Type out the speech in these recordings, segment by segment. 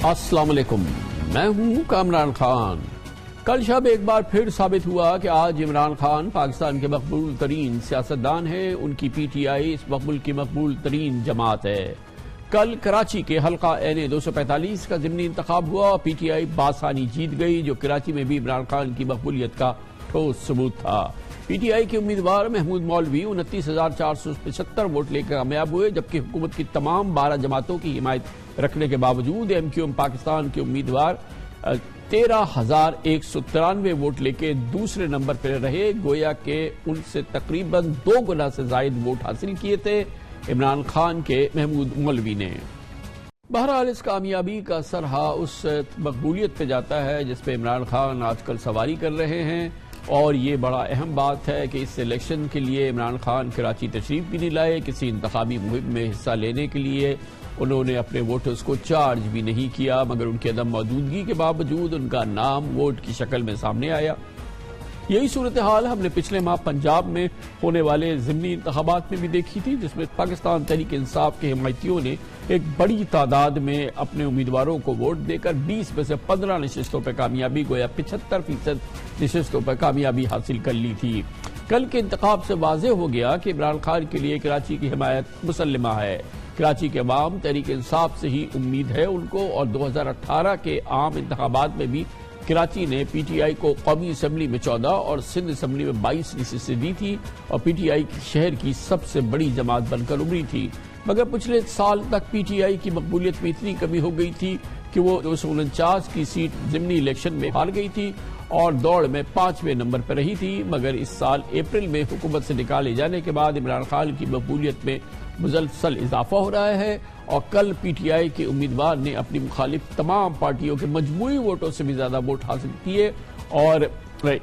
السلام علیکم، میں ہوں کامران خان۔ کل شب ایک بار پھر ثابت ہوا کہ آج عمران خان پاکستان کے مقبول ترین سیاستدان ہیں۔ ان کی پی ٹی آئی اس ملک کی مقبول ترین جماعت ہے۔ کل کراچی کے حلقہ این 245 کا ضمنی انتخاب ہوا اور پی ٹی آئی بآسانی جیت گئی، جو کراچی میں بھی عمران خان کی مقبولیت کا ٹھوس ثبوت تھا۔ پی ٹی آئی کے امیدوار محمود مولوی 29,475 ووٹ لے کر کامیاب ہوئے، جبکہ حکومت کی تمام 12 جماعتوں کی حمایت رکھنے کے باوجود ایم کیو ایم پاکستان کے امیدوار 13,193 ووٹ لے کے دوسرے نمبر پر رہے، گویا کہ ان سے تقریباً 2 گنا سے زائد ووٹ حاصل کیے تھے عمران خان کے محمود مولوی نے۔ بہرحال اس کامیابی کا سرہا اس مقبولیت پہ جاتا ہے جس پہ عمران خان آج کل سواری کر رہے ہیں، اور یہ بڑا اہم بات ہے کہ اس الیکشن کے لیے عمران خان کراچی تشریف بھی نہیں لائے، کسی انتخابی مہم میں حصہ لینے کے لیے انہوں نے اپنے ووٹرز کو چارج بھی نہیں کیا، مگر ان کی عدم موجودگی کے باوجود ان کا نام ووٹ کی شکل میں سامنے آیا۔ یہی صورتحال ہم نے پچھلے ماہ پنجاب میں ہونے والے ضمنی انتخابات میں بھی دیکھی تھی، جس میں پاکستان تحریک انصاف کے حمایتیوں نے ایک بڑی تعداد میں اپنے امیدواروں کو ووٹ دے کر 20 میں سے 15 نشستوں پر کامیابی، گویا 75% نشستوں پر کامیابی حاصل کر لی تھی۔ کل کے انتخاب سے واضح ہو گیا کہ عمران خان کے لیے کراچی کی حمایت مسلمہ ہے۔ کراچی کے عوام تحریک انصاف سے ہی امید ہے ان کو، اور 2018 کے عام انتخابات میں بھی کراچی نے پی ٹی آئی کو قومی اسمبلی میں 14 اور سندھ اسمبلی میں 22 نشستیں دی تھی، اور پی ٹی آئی شہر کی سب سے بڑی جماعت بن کر ابھری تھی۔ مگر پچھلے سال تک پی ٹی آئی کی مقبولیت میں اتنی کمی ہو گئی تھی کہ وہ 249 کی سیٹ ضمنی الیکشن میں ہار گئی تھی اور دوڑ میں 5ویں نمبر پر رہی تھی، مگر اس سال اپریل میں حکومت سے نکالے جانے کے بعد عمران خان کی مقبولیت میں مسلسل اضافہ ہو رہا ہے، اور کل پی ٹی آئی کے امیدوار نے اپنی مخالف تمام پارٹیوں کے مجموعی ووٹوں سے بھی زیادہ ووٹ حاصل کیے، اور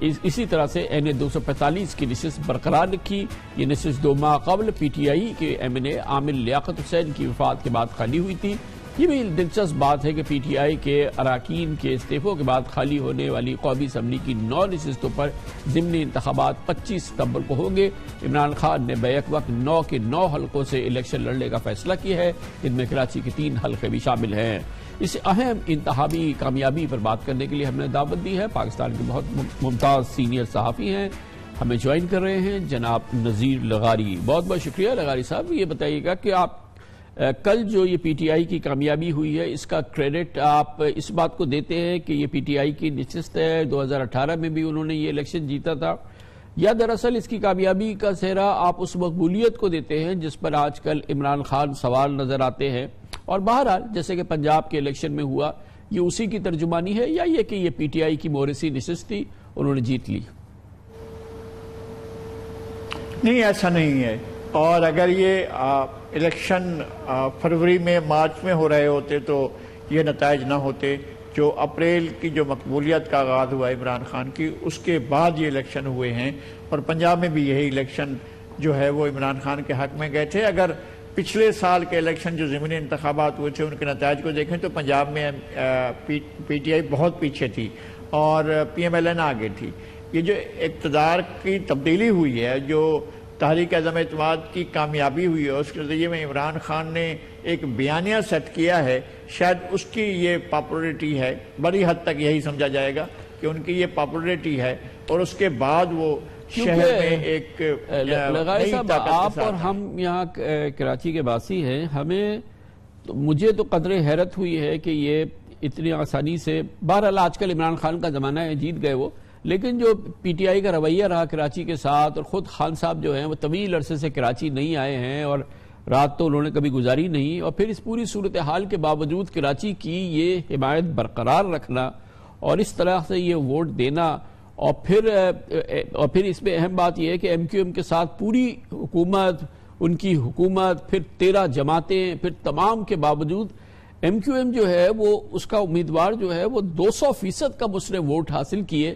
اسی طرح سے این 245 کی نشست برقرار رکھی۔ یہ نشست 2 ماہ قبل پی ٹی آئی کے ایم این اے عامر لیاقت حسین کی وفات کے بعد خالی ہوئی تھی۔ یہ بھی دلچسپ بات ہے کہ پی ٹی آئی کے اراکین کے استعفوں کے بعد خالی ہونے والی قومی اسمبلی کی 9 نشستوں پر ضمنی انتخابات 25 ستمبر کو ہوں گے۔ عمران خان نے بیک وقت 9 کے 9 حلقوں سے الیکشن لڑنے کا فیصلہ کیا ہے، جن میں کراچی کے 3 حلقے بھی شامل ہیں۔ اس اہم انتخابی کامیابی پر بات کرنے کے لیے ہم نے دعوت دی ہے۔ پاکستان کے بہت ممتاز سینئر صحافی ہیں، ہمیں جوائن کر رہے ہیں جناب نذیر لغاری۔ بہت بہت شکریہ لغاری صاحب۔ یہ بتائیے گا کہ آپ کل جو یہ پی ٹی آئی کی کامیابی ہوئی ہے، اس کا کریڈٹ آپ اس بات کو دیتے ہیں کہ یہ پی ٹی آئی کی نشست ہے، 2018 میں بھی انہوں نے یہ الیکشن جیتا تھا، یا دراصل اس کی کامیابی کا سہرا آپ اس مقبولیت کو دیتے ہیں جس پر آج کل عمران خان سوال نظر آتے ہیں، اور بہرحال جیسے کہ پنجاب کے الیکشن میں ہوا، یہ اسی کی ترجمانی ہے، یا یہ کہ یہ پی ٹی آئی کی مورثی نشست تھی، انہوں نے جیت لی؟ نہیں، ایسا نہیں ہے، اور اگر یہ الیکشن فروری میں مارچ میں ہو رہے ہوتے تو یہ نتائج نہ ہوتے۔ جو اپریل کی جو مقبولیت کا آغاز ہوا عمران خان کی، اس کے بعد یہ الیکشن ہوئے ہیں، اور پنجاب میں بھی یہی الیکشن جو ہے وہ عمران خان کے حق میں گئے تھے۔ اگر پچھلے سال کے الیکشن جو ضمنی انتخابات ہوئے تھے ان کے نتائج کو دیکھیں تو پنجاب میں پی ٹی آئی بہت پیچھے تھی اور پی ایم ایل این آگے تھی۔ یہ جو اقتدار کی تبدیلی ہوئی ہے، جو تحریک عدم اعتماد کی کامیابی ہوئی ہے، اس کے ذریعے میں عمران خان نے ایک بیانیہ سیٹ کیا ہے، شاید اس کی یہ پاپولیرٹی ہے، بڑی حد تک یہی سمجھا جائے گا کہ ان کی یہ پاپولیرٹی ہے، اور اس کے بعد وہ شہر میں ایک لغاری صاحب، آپ اور ہم یہاں کراچی کے باسی ہیں، مجھے تو قدر حیرت ہوئی ہے کہ یہ اتنی آسانی سے، بہرحال آج کل عمران خان کا زمانہ ہے، جیت گئے وہ، لیکن جو پی ٹی آئی کا رویہ رہا کراچی کے ساتھ، اور خود خان صاحب جو ہیں وہ طویل عرصے سے کراچی نہیں آئے ہیں اور رات تو انہوں نے کبھی گزاری نہیں، اور پھر اس پوری صورتحال کے باوجود کراچی کی یہ حمایت برقرار رکھنا اور اس طرح سے یہ ووٹ دینا، اور پھر اس میں اہم بات یہ ہے کہ ایم کیو ایم کے ساتھ پوری حکومت، ان کی حکومت، پھر 13 جماعتیں، پھر تمام کے باوجود ایم کیو ایم جو ہے وہ اس کا امیدوار جو ہے وہ 200% کا اس نے ووٹ حاصل کیے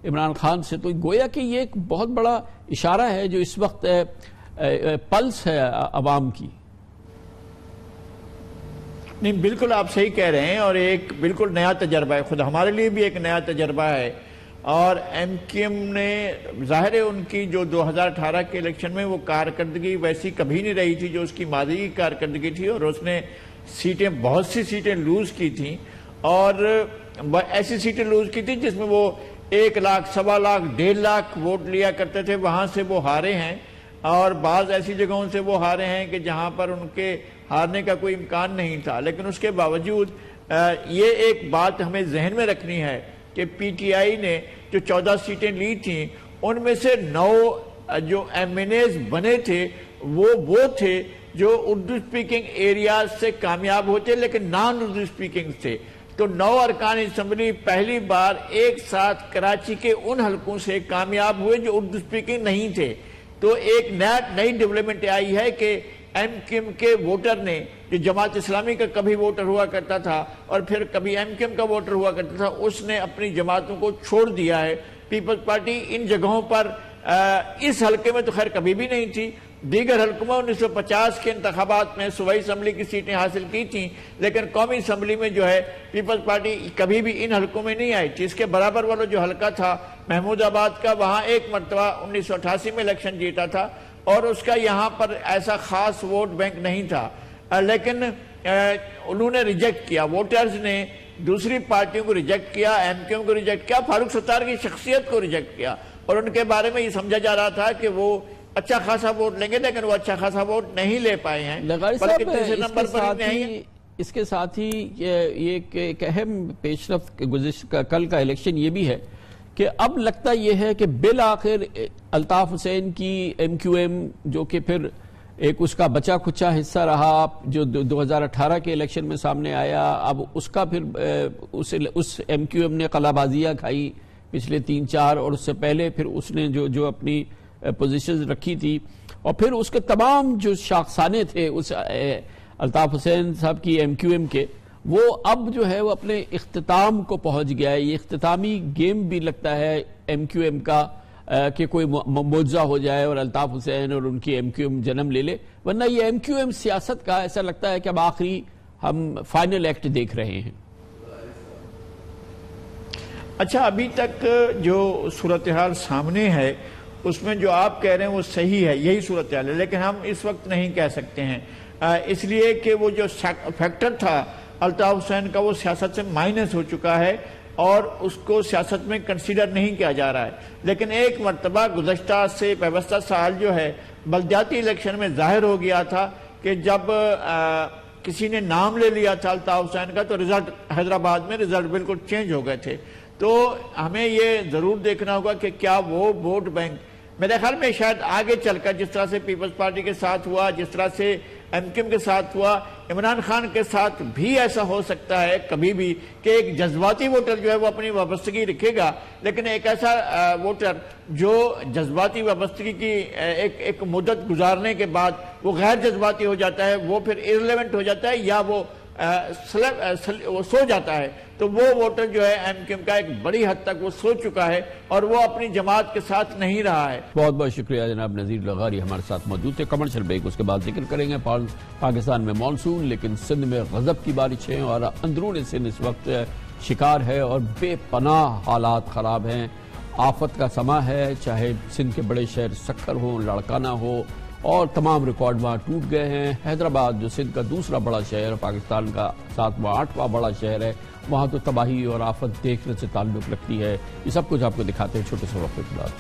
عمران خان سے، تو گویا کہ یہ ایک بہت بڑا اشارہ ہے جو اس وقت پلس ہے عوام کی۔ نہیں، بالکل آپ صحیح کہہ رہے ہیں، اور ایک بالکل نیا تجربہ ہے، خود ہمارے لیے بھی ایک نیا تجربہ ہے، اور ایم کیو ایم نے ظاہر ہے ان کی جو 2018 کے الیکشن میں وہ کارکردگی ویسی کبھی نہیں رہی تھی جو اس کی ماضی کی کارکردگی تھی، اور اس نے بہت سی سیٹیں لوز کی تھیں، اور ایسی سیٹیں لوز کی تھی جس میں وہ 1 لاکھ، 1.25 لاکھ، 1.5 لاکھ ووٹ لیا کرتے تھے، وہاں سے وہ ہارے ہیں، اور بعض ایسی جگہوں سے وہ ہارے ہیں کہ جہاں پر ان کے ہارنے کا کوئی امکان نہیں تھا۔ لیکن اس کے باوجود یہ ایک بات ہمیں ذہن میں رکھنی ہے کہ پی ٹی آئی نے جو 14 سیٹیں لی تھیں ان میں سے 9 جو ایم این ایز بنے تھے وہ تھے جو اردو سپیکنگ ایریاز سے کامیاب ہوتے لیکن نان اردو سپیکنگ تھے۔ تو 9 ارکان اسمبلی پہلی بار ایک ساتھ کراچی کے ان حلقوں سے کامیاب ہوئے جو اردو سپیکنگ نہیں تھے۔ تو ایک نئی ڈیولپمنٹ آئی ہے کہ ایم کیو ایم کے ووٹر نے، جو جماعت اسلامی کا کبھی ووٹر ہوا کرتا تھا اور پھر کبھی ایم کیو ایم کا ووٹر ہوا کرتا تھا، اس نے اپنی جماعتوں کو چھوڑ دیا ہے۔ پیپلز پارٹی ان جگہوں پر اس حلقے میں تو خیر کبھی بھی نہیں تھی، دیگر حلقوں میں 1950 کے انتخابات میں صوبائی اسمبلی کی سیٹیں حاصل کی تھیں، لیکن قومی اسمبلی میں جو ہے پیپلز پارٹی کبھی بھی ان حلقوں میں نہیں آئی تھی۔ اس کے برابر والا جو حلقہ تھا محمود آباد کا، وہاں ایک مرتبہ 1988 میں الیکشن جیتا تھا اور اس کا یہاں پر ایسا خاص ووٹ بینک نہیں تھا، لیکن انہوں نے ریجیکٹ کیا، ووٹرز نے دوسری پارٹیوں کو ریجیکٹ کیا، ایم کیو ایم کو ریجیکٹ کیا، فاروق ستار کی شخصیت کو ریجیکٹ کیا، اور ان کے بارے میں یہ سمجھا جا رہا تھا کہ وہ اچھا خاصا ووٹ لیں گے، لیکن وہ اچھا خاصا ووٹ نہیں لے پائے ہیں، بلکہ تیسرے نمبر پر ہی نہیں ہیں۔ اس کے ساتھ ہی یہ ایک اہم پیش رفت کل کا الیکشن یہ بھی ہے کہ اب لگتا یہ ہے کہ بالآخر الطاف حسین کی ایم کیو ایم، جو کہ پھر ایک اس کا بچا کھچا حصہ رہا جو 2018 کے الیکشن میں سامنے آیا، اب اس کا پھر اس ایم کیو ایم نے قلعہ بازیاں کھائی پچھلے 3-4، اور اس سے پہلے پھر اس نے جو اپنی پوزیشنز رکھی تھی، اور پھر اس کے تمام جو شاخسانے تھے اس الطاف حسین صاحب کی ایم کیو ایم کے، وہ اب جو ہے وہ اپنے اختتام کو پہنچ گیا ہے۔ یہ اختتامی گیم بھی لگتا ہے ایم کیو ایم کا کہ کوئی معجزہ ہو جائے اور الطاف حسین اور ان کی ایم کیو ایم جنم لے لے، ورنہ یہ ایم کیو ایم سیاست کا ایسا لگتا ہے کہ اب آخری ہم فائنل ایکٹ دیکھ رہے ہیں۔ اچھا، ابھی تک جو صورتحال سامنے ہے اس میں جو آپ کہہ رہے ہیں وہ صحیح ہے، یہی صورتحال ہے، لیکن ہم اس وقت نہیں کہہ سکتے ہیں، اس لیے کہ وہ جو فیکٹر تھا الطاف حسین کا وہ سیاست سے مائنس ہو چکا ہے اور اس کو سیاست میں کنسیڈر نہیں کیا جا رہا ہے۔ لیکن ایک مرتبہ گزشتہ سے پیوستہ سال جو ہے بلدیاتی الیکشن میں ظاہر ہو گیا تھا کہ جب کسی نے نام لے لیا تھا الطاف حسین کا تو رزلٹ حیدرآباد میں رزلٹ بالکل چینج ہو گئے تھے۔ تو ہمیں یہ ضرور دیکھنا ہوگا کہ کیا وہ ووٹ بینک، میرے خیال میں شاید آگے چل کر جس طرح سے پیپلز پارٹی کے ساتھ ہوا، جس طرح سے ایم کیو ایم کے ساتھ ہوا، عمران خان کے ساتھ بھی ایسا ہو سکتا ہے کبھی بھی کہ ایک جذباتی ووٹر جو ہے وہ اپنی وابستگی رکھے گا، لیکن ایک ایسا ووٹر جو جذباتی وابستگی کی ایک مدت گزارنے کے بعد وہ غیر جذباتی ہو جاتا ہے، وہ پھر ایرلیونٹ ہو جاتا ہے یا وہ سو جاتا ہے، تو وہ ووٹر جو ہے ایم کیو ایم کا ایک بڑی حد تک وہ سو چکا ہے اور وہ اپنی جماعت کے ساتھ نہیں رہا ہے۔ بہت بہت شکریہ جناب نذیر لغاری ہمارے ساتھ موجود تھے۔ کمرشل بریک، اس کے بعد ذکر کریں گے پاکستان میں مانسون، لیکن سندھ میں غضب کی بارشیں اور اندرون سندھ اس وقت شکار ہے اور بے پناہ حالات خراب ہیں، آفت کا سما ہے، چاہے سندھ کے بڑے شہر سکھر ہوں، لاڑکانہ ہو، اور تمام ریکارڈ وہاں ٹوٹ گئے ہیں۔ حیدرآباد جو سندھ کا دوسرا بڑا شہر، پاکستان کا 7واں 8واں بڑا شہر ہے، وہاں تو تباہی اور آفت دیکھنے سے تعلق رکھتی ہے۔ یہ سب کچھ آپ کو دکھاتے ہیں چھوٹے سے وقفے کے بعد۔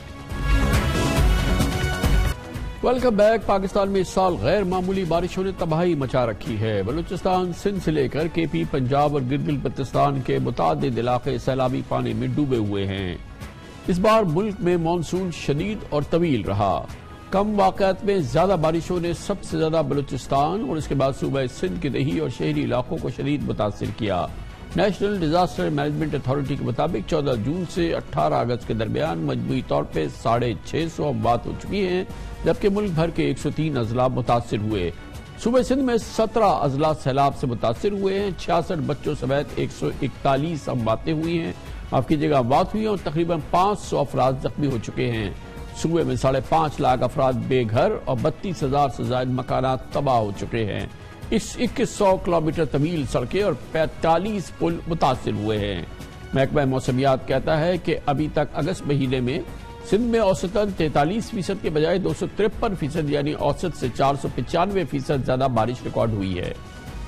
Welcome back. پاکستان میں اس سال غیر معمولی بارشوں نے تباہی مچا رکھی ہے۔ بلوچستان، سندھ سے لے کر کے پی، پنجاب اور گلگت بلتستان کے متعدد علاقے سیلابی پانی میں ڈوبے ہوئے ہیں۔ اس بار ملک میں مانسون شدید اور طویل رہا۔ کم واقعات میں زیادہ بارشوں نے سب سے زیادہ بلوچستان اور اس کے بعد صوبہ سندھ کے دیہی اور شہری علاقوں کو شدید متاثر کیا۔ نیشنل ڈیزاسٹر مینجمنٹ اتھارٹی کے مطابق 14 جون سے 18 اگست کے درمیان مجموعی طور پہ 650 اموات ہو چکی ہیں، جبکہ ملک بھر کے 103 اضلاع متاثر ہوئے۔ صوبہ سندھ میں 17 اضلاع سیلاب سے متاثر ہوئے ہیں، 66 بچوں سمیت 141 امواتیں ہوئی ہیں، اموات ہوئی ہیں اور تقریباً 500 افراد زخمی ہو چکے ہیں۔ صوبے میں 5.5 لاکھ افراد بے گھر اور 32,000 سے زائد مکانات تباہ ہو چکے ہیں۔ اس 2100 کلومیٹر طویل سڑکیں اور 45 پل متاثر ہوئے ہیں۔ محکمہ موسمیات کہتا ہے کہ ابھی تک اگست مہینے میں سندھ میں اوسطاً 43% کے بجائے 253% یعنی اوسط سے 495% زیادہ بارش ریکارڈ ہوئی ہے۔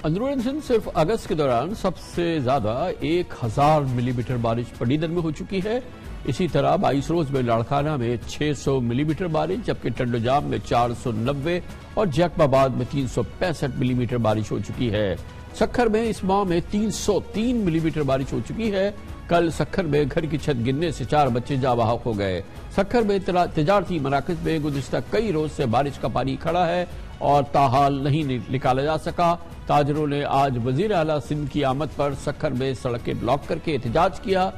اندرون سندھ صرف اگست کے دوران سب سے زیادہ 1000 ملی میٹر بارش پڈیدر میں ہو چکی ہے. اسی طرح 22 روز میں لاڑکانہ میں 600 ملی میٹر بارش، جبکہ ٹنڈو جام میں 490 اور جیکب آباد میں 365 ملی میٹر بارش ہو چکی ہے. سکھر میں اس ماہ میں 303 ملی میٹر بارش ہو چکی ہے. کل سکھر میں گھر کی چھت گرنے سے 4 بچے جاں بحق ہو گئے. سکھر میں تجارتی مراکز میں گزشتہ کئی روز سے بارش کا پانی کھڑا ہے اور تاحال نہیں نکالا جا سکا. تاجروں نے آج وزیر اعلیٰ سندھ کی آمد پر سکھر میں سڑکیں بلاک کر کے احتجاج کیا.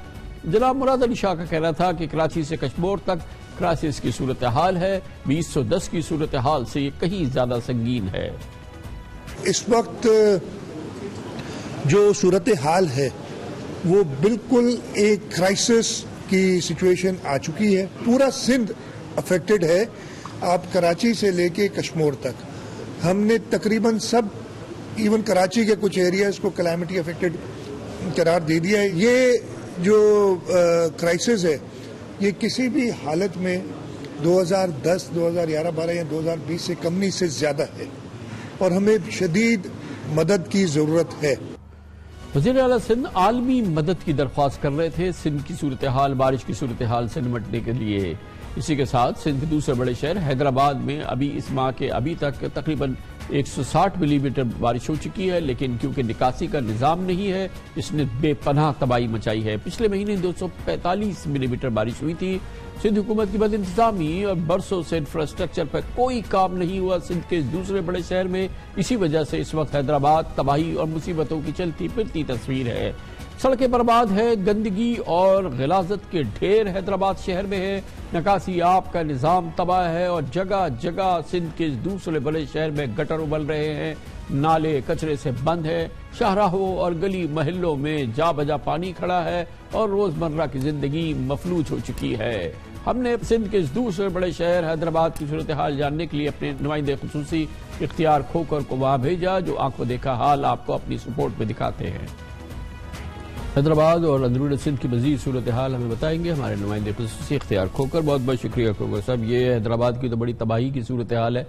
جناب مراد علی شاہ کا کہنا تھا کہ کراچی سے کشمور تک کرائسس کی صورتحال ہے. 2010 کی صورتحال سے یہ کہیں زیادہ سنگین ہے. اس وقت جو صورتحال ہے وہ بالکل ایک کرائسس کی سچویشن آ چکی ہے. پورا سندھ افیکٹڈ ہے. آپ کراچی سے لے کے کشمور تک ہم نے تقریباً سب، ایون کراچی کے کچھ ایریاز کو کلائمیٹی افیکٹڈ قرار دے دیا ہے. یہ جو کرائسس ہے یہ کسی بھی حالت میں 2010 2011 12 یا 2020 سے کم نہیں، سے زیادہ ہے اور ہمیں شدید مدد کی ضرورت ہے. وزیر اعلیٰ سندھ عالمی مدد کی درخواست کر رہے تھے سندھ کی صورتحال، بارش کی صورتحال سے نمٹنے کے لیے. اسی کے ساتھ سندھ کے دوسرے بڑے شہر حیدرآباد میں ابھی اس ماہ کے ابھی تک تقریباً 160 ملی میٹر بارش ہو چکی ہے، لیکن کیونکہ نکاسی کا نظام نہیں ہے اس نے بے پناہ تباہی مچائی ہے. پچھلے مہینے 245 ملی میٹر بارش ہوئی تھی. سندھ حکومت کی بد انتظامی اور برسوں سے انفراسٹرکچر پر کوئی کام نہیں ہوا سندھ کے دوسرے بڑے شہر میں. اسی وجہ سے اس وقت حیدرآباد تباہی اور مصیبتوں کی چلتی پھرتی تصویر ہے. سڑکیں برباد ہے، گندگی اور غلاظت کے ڈھیر حیدرآباد شہر میں ہے. نکاسی آب کا نظام تباہ ہے اور جگہ جگہ سندھ کے دوسرے بڑے شہر میں گٹر ابل رہے ہیں. نالے کچرے سے بند ہے. شاہراہوں اور گلی محلوں میں جا بجا پانی کھڑا ہے اور روزمرہ کی زندگی مفلوج ہو چکی ہے. ہم نے سندھ کے دوسرے بڑے شہر حیدرآباد کی صورتحال جاننے کے لیے اپنے نمائندے خصوصی اختیار کھوکر کو وہاں بھیجا، جو آنکھوں دیکھا حال آپ کو اپنی سپورٹ میں دکھاتے ہیں. حیدرآباد اور اندرون سندھ کی مزید صورتحال ہمیں بتائیں گے ہمارے نمائندے خصوصی اختیار کھوکر. بہت بہت شکریہ کھوکر صاحب. یہ حیدرآباد کی تو بڑی تباہی کی صورتحال ہے.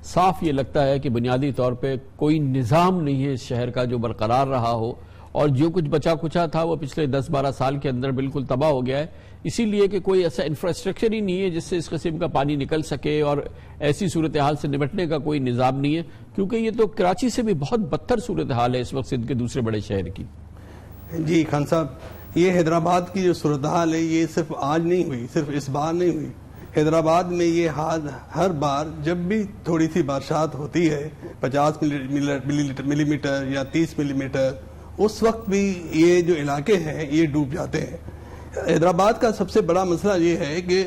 صاف یہ لگتا ہے کہ بنیادی طور پہ کوئی نظام نہیں ہے اس شہر کا جو برقرار رہا ہو، اور جو کچھ بچا کچا تھا وہ پچھلے 10-12 سال کے اندر بالکل تباہ ہو گیا ہے. اسی لیے کہ کوئی ایسا انفراسٹرکچر ہی نہیں ہے جس سے اس قسم کا پانی نکل سکے، اور ایسی صورتحال سے نمٹنے کا کوئی نظام نہیں ہے، کیونکہ یہ تو کراچی سے بھی بہت بدتر صورتحال ہے اس وقت سندھ کے دوسرے بڑے شہر کی. جی خان صاحب، یہ حیدرآباد کی جو صورتحال ہے یہ صرف آج نہیں ہوئی، صرف اس بار نہیں ہوئی. حیدرآباد میں یہ حال ہر بار جب بھی تھوڑی سی بارشات ہوتی ہے 50 ملی میٹر یا 30 ملی میٹر، اس وقت بھی یہ جو علاقے ہیں یہ ڈوب جاتے ہیں. حیدرآباد کا سب سے بڑا مسئلہ یہ ہے کہ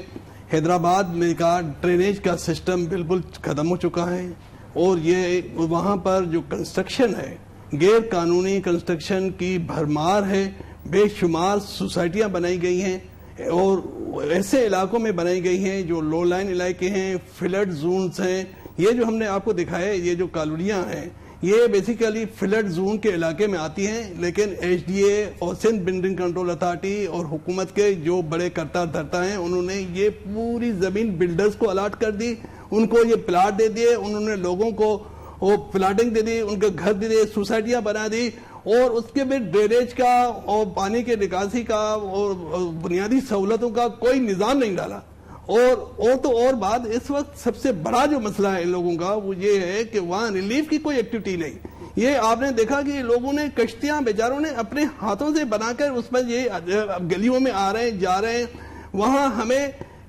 حیدرآباد میں کا ڈرینیج کا سسٹم بالکل ختم ہو چکا ہے، اور یہ وہاں پر جو کنسٹرکشن ہے غیر قانونی کنسٹرکشن کی بھرمار ہے. بے شمار سوسائٹیاں بنائی گئی ہیں اور ایسے علاقوں میں بنائی گئی ہیں جو لو لائن علاقے ہیں، فلڈ زونز ہیں. یہ جو ہم نے آپ کو دکھایا یہ جو کالونیاں ہیں یہ بیسیکلی فلڈ زون کے علاقے میں آتی ہیں، لیکن ایچ ڈی اے اور سندھ بلڈنگ کنٹرول اتھارٹی اور حکومت کے جو بڑے کرتا دھرتا ہیں انہوں نے یہ پوری زمین بلڈرز کو الاٹ کر دی، ان کو یہ پلاٹ دے دیے، انہوں نے لوگوں کو وہ پلاٹنگ دے دی، ان کے گھر دے دیے، سوسائٹیاں بنا دی، اور اس کے بھی ڈرینیج کا اور پانی کے نکاسی کا اور بنیادی سہولتوں کا کوئی نظام نہیں ڈالا. اور بات اس وقت سب سے بڑا جو مسئلہ ہے ان لوگوں کا وہ یہ ہے کہ وہاں ریلیف کی کوئی ایکٹیویٹی نہیں. یہ آپ نے دیکھا کہ لوگوں نے کشتیاں بیچاروں نے اپنے ہاتھوں سے بنا کر اس پر یہ گلیوں میں آ رہے ہیں جا رہے ہیں. وہاں ہمیں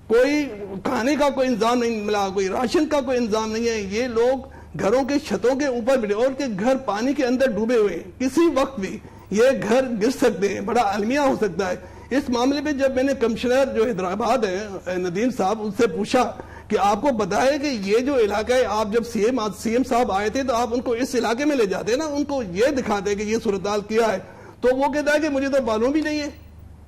کوئی کھانے کا کوئی انتظام نہیں ملا، کوئی راشن کا کوئی انتظام نہیں ہے. یہ لوگ گھروں کے چھتوں کے اوپر بیٹھے اور کے گھر پانی کے اندر ڈوبے ہوئے ہیں. کسی وقت بھی یہ گھر گر سکتے ہیں، بڑا المیہ ہو سکتا ہے. اس معاملے پہ جب میں نے کمشنر جو حیدرآباد ہے ندیم صاحب ان سے پوچھا کہ آپ کو پتا ہے کہ یہ جو علاقہ ہے، آپ جب سی ایم صاحب آئے تھے تو آپ ان کو اس علاقے میں لے جاتے نا، ان کو یہ دکھاتے کہ یہ صورتحال کیا ہے، تو وہ کہتا ہے کہ مجھے تو معلوم بھی نہیں ہے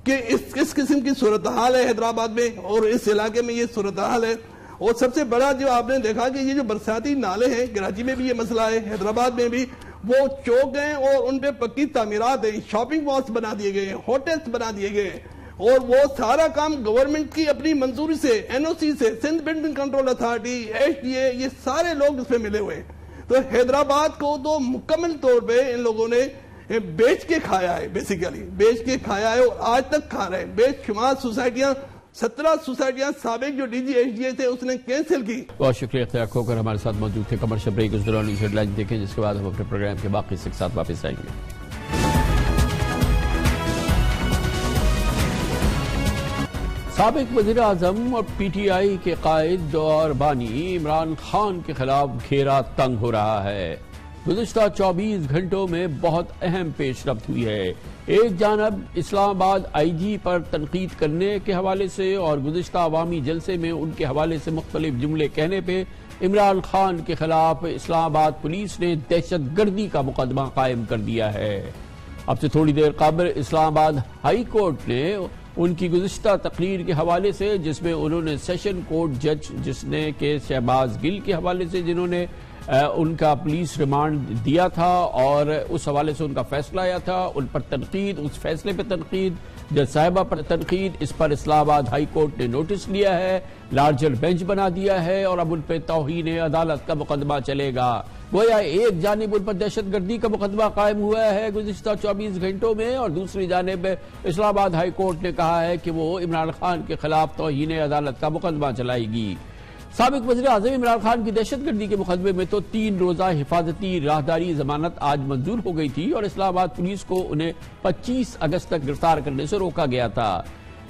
کہ اس قسم کی صورتحال ہے حیدرآباد میں اور اس علاقے میں یہ صورتحال ہے. اور سب سے بڑا جو آپ نے دیکھا کہ یہ جو برساتی نالے ہیں، کراچی میں بھی یہ مسئلہ ہے، حیدرآباد میں بھی، وہ چوک ہیں اور ان پہ پکی تعمیرات ہیں، شاپنگ مالز بنا دیے گئے ہیں، ہوٹلز بنا دیے گئے ہیں، اور وہ سارا کام گورنمنٹ کی اپنی منظوری سے، این او سی سے، Sindh building control authority, H D A, یہ سارے لوگ اس میں ملے ہوئے ہیں. تو حیدرآباد کو تو مکمل طور پہ ان لوگوں نے بیچ کے کھایا ہے، بیسیکلی بیچ کے کھایا ہے، اور آج تک کھا رہے ہیں۔ بے شمار سوسائٹیاں، 17 سوسائٹیاں سابق جو D G H D A تھے اس نے کینسل کی۔ بہت شکریہ اختیار کھوکر ہمارے ساتھ موجود تھے۔ کمرشل بریک، اس دوران نیوز ہیڈ لائن دیکھیں، جس کے بعد ہم اپنے پروگرام کے باقی کے ساتھ واپس آئیں گے۔ سابق وزیر اعظم اور پی ٹی آئی کے قائد اور بانی عمران خان کے خلاف گھیرا تنگ ہو رہا ہے۔ گزشتہ 24 گھنٹوں میں بہت اہم پیش رفت ہوئی ہے۔ ایک جانب اسلام آباد آئی جی پر تنقید کرنے کے حوالے سے اور گزشتہ عوامی جلسے میں ان کے حوالے سے مختلف جملے کہنے پہ عمران خان کے خلاف اسلام آباد پولیس نے دہشت گردی کا مقدمہ قائم کر دیا ہے۔ اب سے تھوڑی دیر قبل اسلام آباد ہائی کورٹ نے ان کی گزشتہ تقریر کے حوالے سے، جس میں انہوں نے سیشن کورٹ جج جس نے کہ شہباز گل کے حوالے سے جنہوں نے ان کا پولیس ریمانڈ دیا تھا اور اس حوالے سے ان کا فیصلہ آیا تھا، ان پر تنقید، اس فیصلے پہ تنقید، جج صاحبہ پر تنقید، اس پر اسلام آباد ہائی کورٹ نے نوٹس لیا ہے، لارجر بینچ بنا دیا ہے اور اب ان پہ توہین عدالت کا مقدمہ چلے گا۔ گویا ایک جانب ان پر دہشت گردی کا مقدمہ قائم ہوا ہے گزشتہ 24 گھنٹوں میں، اور دوسری جانب اسلام آباد ہائی کورٹ نے کہا ہے کہ وہ عمران خان کے خلاف توہین عدالت کا مقدمہ چلائے گی۔ سابق وزیر اعظم عمران خان کی دہشت گردی کے مقدمے میں تو 3 روزہ حفاظتی راہداری ضمانت آج منظور ہو گئی تھی اور اسلام آباد پولیس کو انہیں 25 اگست تک گرفتار کرنے سے روکا گیا تھا۔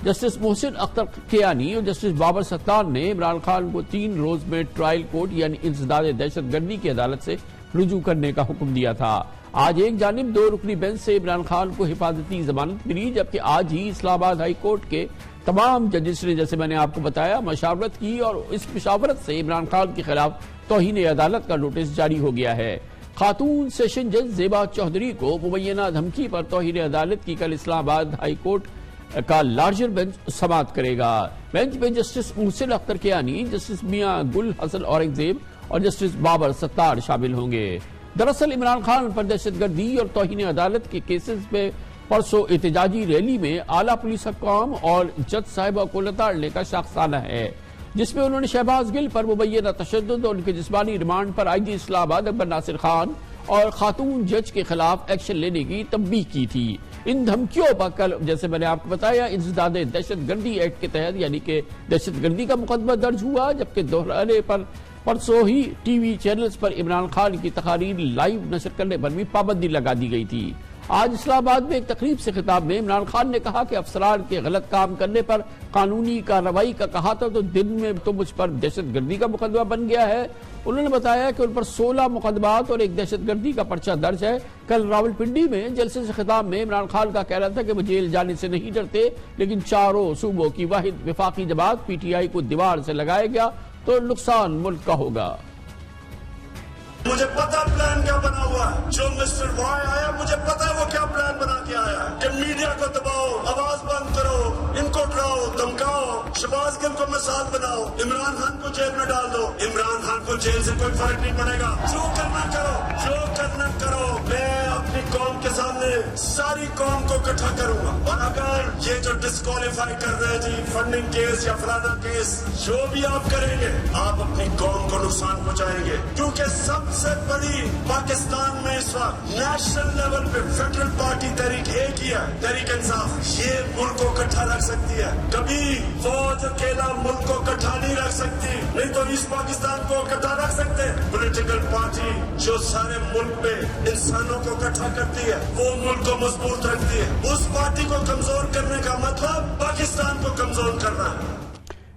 جسٹس محسن اختر کیانی اور جسٹس بابر ستار نے عمران خان کو 3 روز میں ٹرائل کورٹ یعنی انسداد دہشت گردی کی عدالت سے رجوع کرنے کا حکم دیا تھا۔ آج ایک جانب 2 رکنی بینچ سے عمران خان کو حفاظتی ضمانت ملی، جبکہ آج ہی اسلام آباد ہائی کورٹ کے تمام ججز نے، جیسے میں نے آپ کو بتایا، مشاورت کی اور اس مشاورت سے عمران خان کے خلاف توہین عدالت کا نوٹس جاری ہو گیا ہے۔ خاتون سیشن جج زیبا چودھری کو مبینہ دھمکی پر توہین عدالت کی کل اسلام آباد ہائی کورٹ کا لارجر بینچ سماعت کرے گا۔ بینچ میں جسٹس محسن اختر کیانی، جسٹس میاں گل حسن اورنگزیب اور جسٹس بابر ستار شامل ہوں گے۔ دراصل عمران خان پر دہشت گردی اور توہین عدالت کے کیسز میں پرسوں احتجاجی ریلی میں اعلیٰ پولیس حکام اور جج صاحبہ کو لتاڑنے کا شاخسانہ ہے، جس میں انہوں نے شہباز گل پر مبینہ تشدد اور ان کے جسمانی ریمانڈ پر آئی جی اسلام آباد اکبر ناصر خان اور خاتون جج کے خلاف ایکشن لینے کی تنبیہ کی تھی۔ ان دھمکیوں پر کل، جیسے میں نے آپ کو بتایا، انسداد دہشت گردی ایکٹ کے تحت یعنی کہ دہشت گردی کا مقدمہ درج ہوا، جبکہ دہرانے پر پرسوں ہی ٹی وی چینلز پر عمران خان کی تقاریر لائیو نشر کرنے پر بھی پابندی لگا دی گئی تھی۔ آج اسلام آباد میں ایک تقریب سے خطاب میں عمران خان نے کہا کہ افسران کے غلط کام کرنے پر قانونی کارروائی کا کہا تھا تو دن میں تو مجھ پر دہشت گردی کا مقدمہ بن گیا ہے۔ انہوں نے بتایا کہ ان پر 16 مقدمات اور ایک دہشت گردی کا پرچہ درج ہے۔ کل راولپنڈی میں جلسے سے خطاب میں عمران خان کا کہنا تھا کہ وہ جیل جانے سے نہیں ڈرتے، لیکن چاروں صوبوں کی واحد وفاقی جماعت پی ٹی آئی کو دیوار سے لگایا گیا تو نقصان ملک کا ہوگا۔ مجھے پتا پلان کیا بنا ہوا ہے، جو مسٹر وائے آیا مجھے پتا وہ کیا پلان بنا کے آیا کہ میڈیا کو دباؤ، آواز بند کرو، ان کو ڈراؤ دھمکاؤ، شہباز گل کو مثال بناؤ، عمران خان کو جیل میں ڈال دو۔ عمران خان کو جیل سے کوئی فرق نہیں پڑے گا، جو کرنا کرو، جو کرنا کرو۔ میں اپنی قوم کے سامنے ساری قوم کو اکٹھا کروں گا، اور اگر یہ جو ڈسکوالیفائی کر رہے جی فنڈنگ کیس یا فلانا کیس، جو بھی آپ کریں گے آپ اپنی قوم کو نقصان پہنچائیں گے، کیونکہ سب سے بڑی پاکستان میں اس وقت نیشنل لیول پہ فیڈرل پارٹی تحریک ایک ہی ہے، تحریک انصاف۔ یہ ملک کو اکٹھا رکھ سکتی ہے، کبھی فوج اکیلا ملک کو اکٹھا نہیں رکھ سکتی، نہیں تو اس پاکستان کو اکٹھا رکھ سکتے۔ پولیٹیکل پارٹی جو سارے ملک میں انسانوں کو اکٹھا کرتی ہے وہ ملک کو مضبوط رکھتی ہے۔ اس پارٹی کو کمزور کرنے کا مطلب پاکستان کو کمزور کرنا ہے۔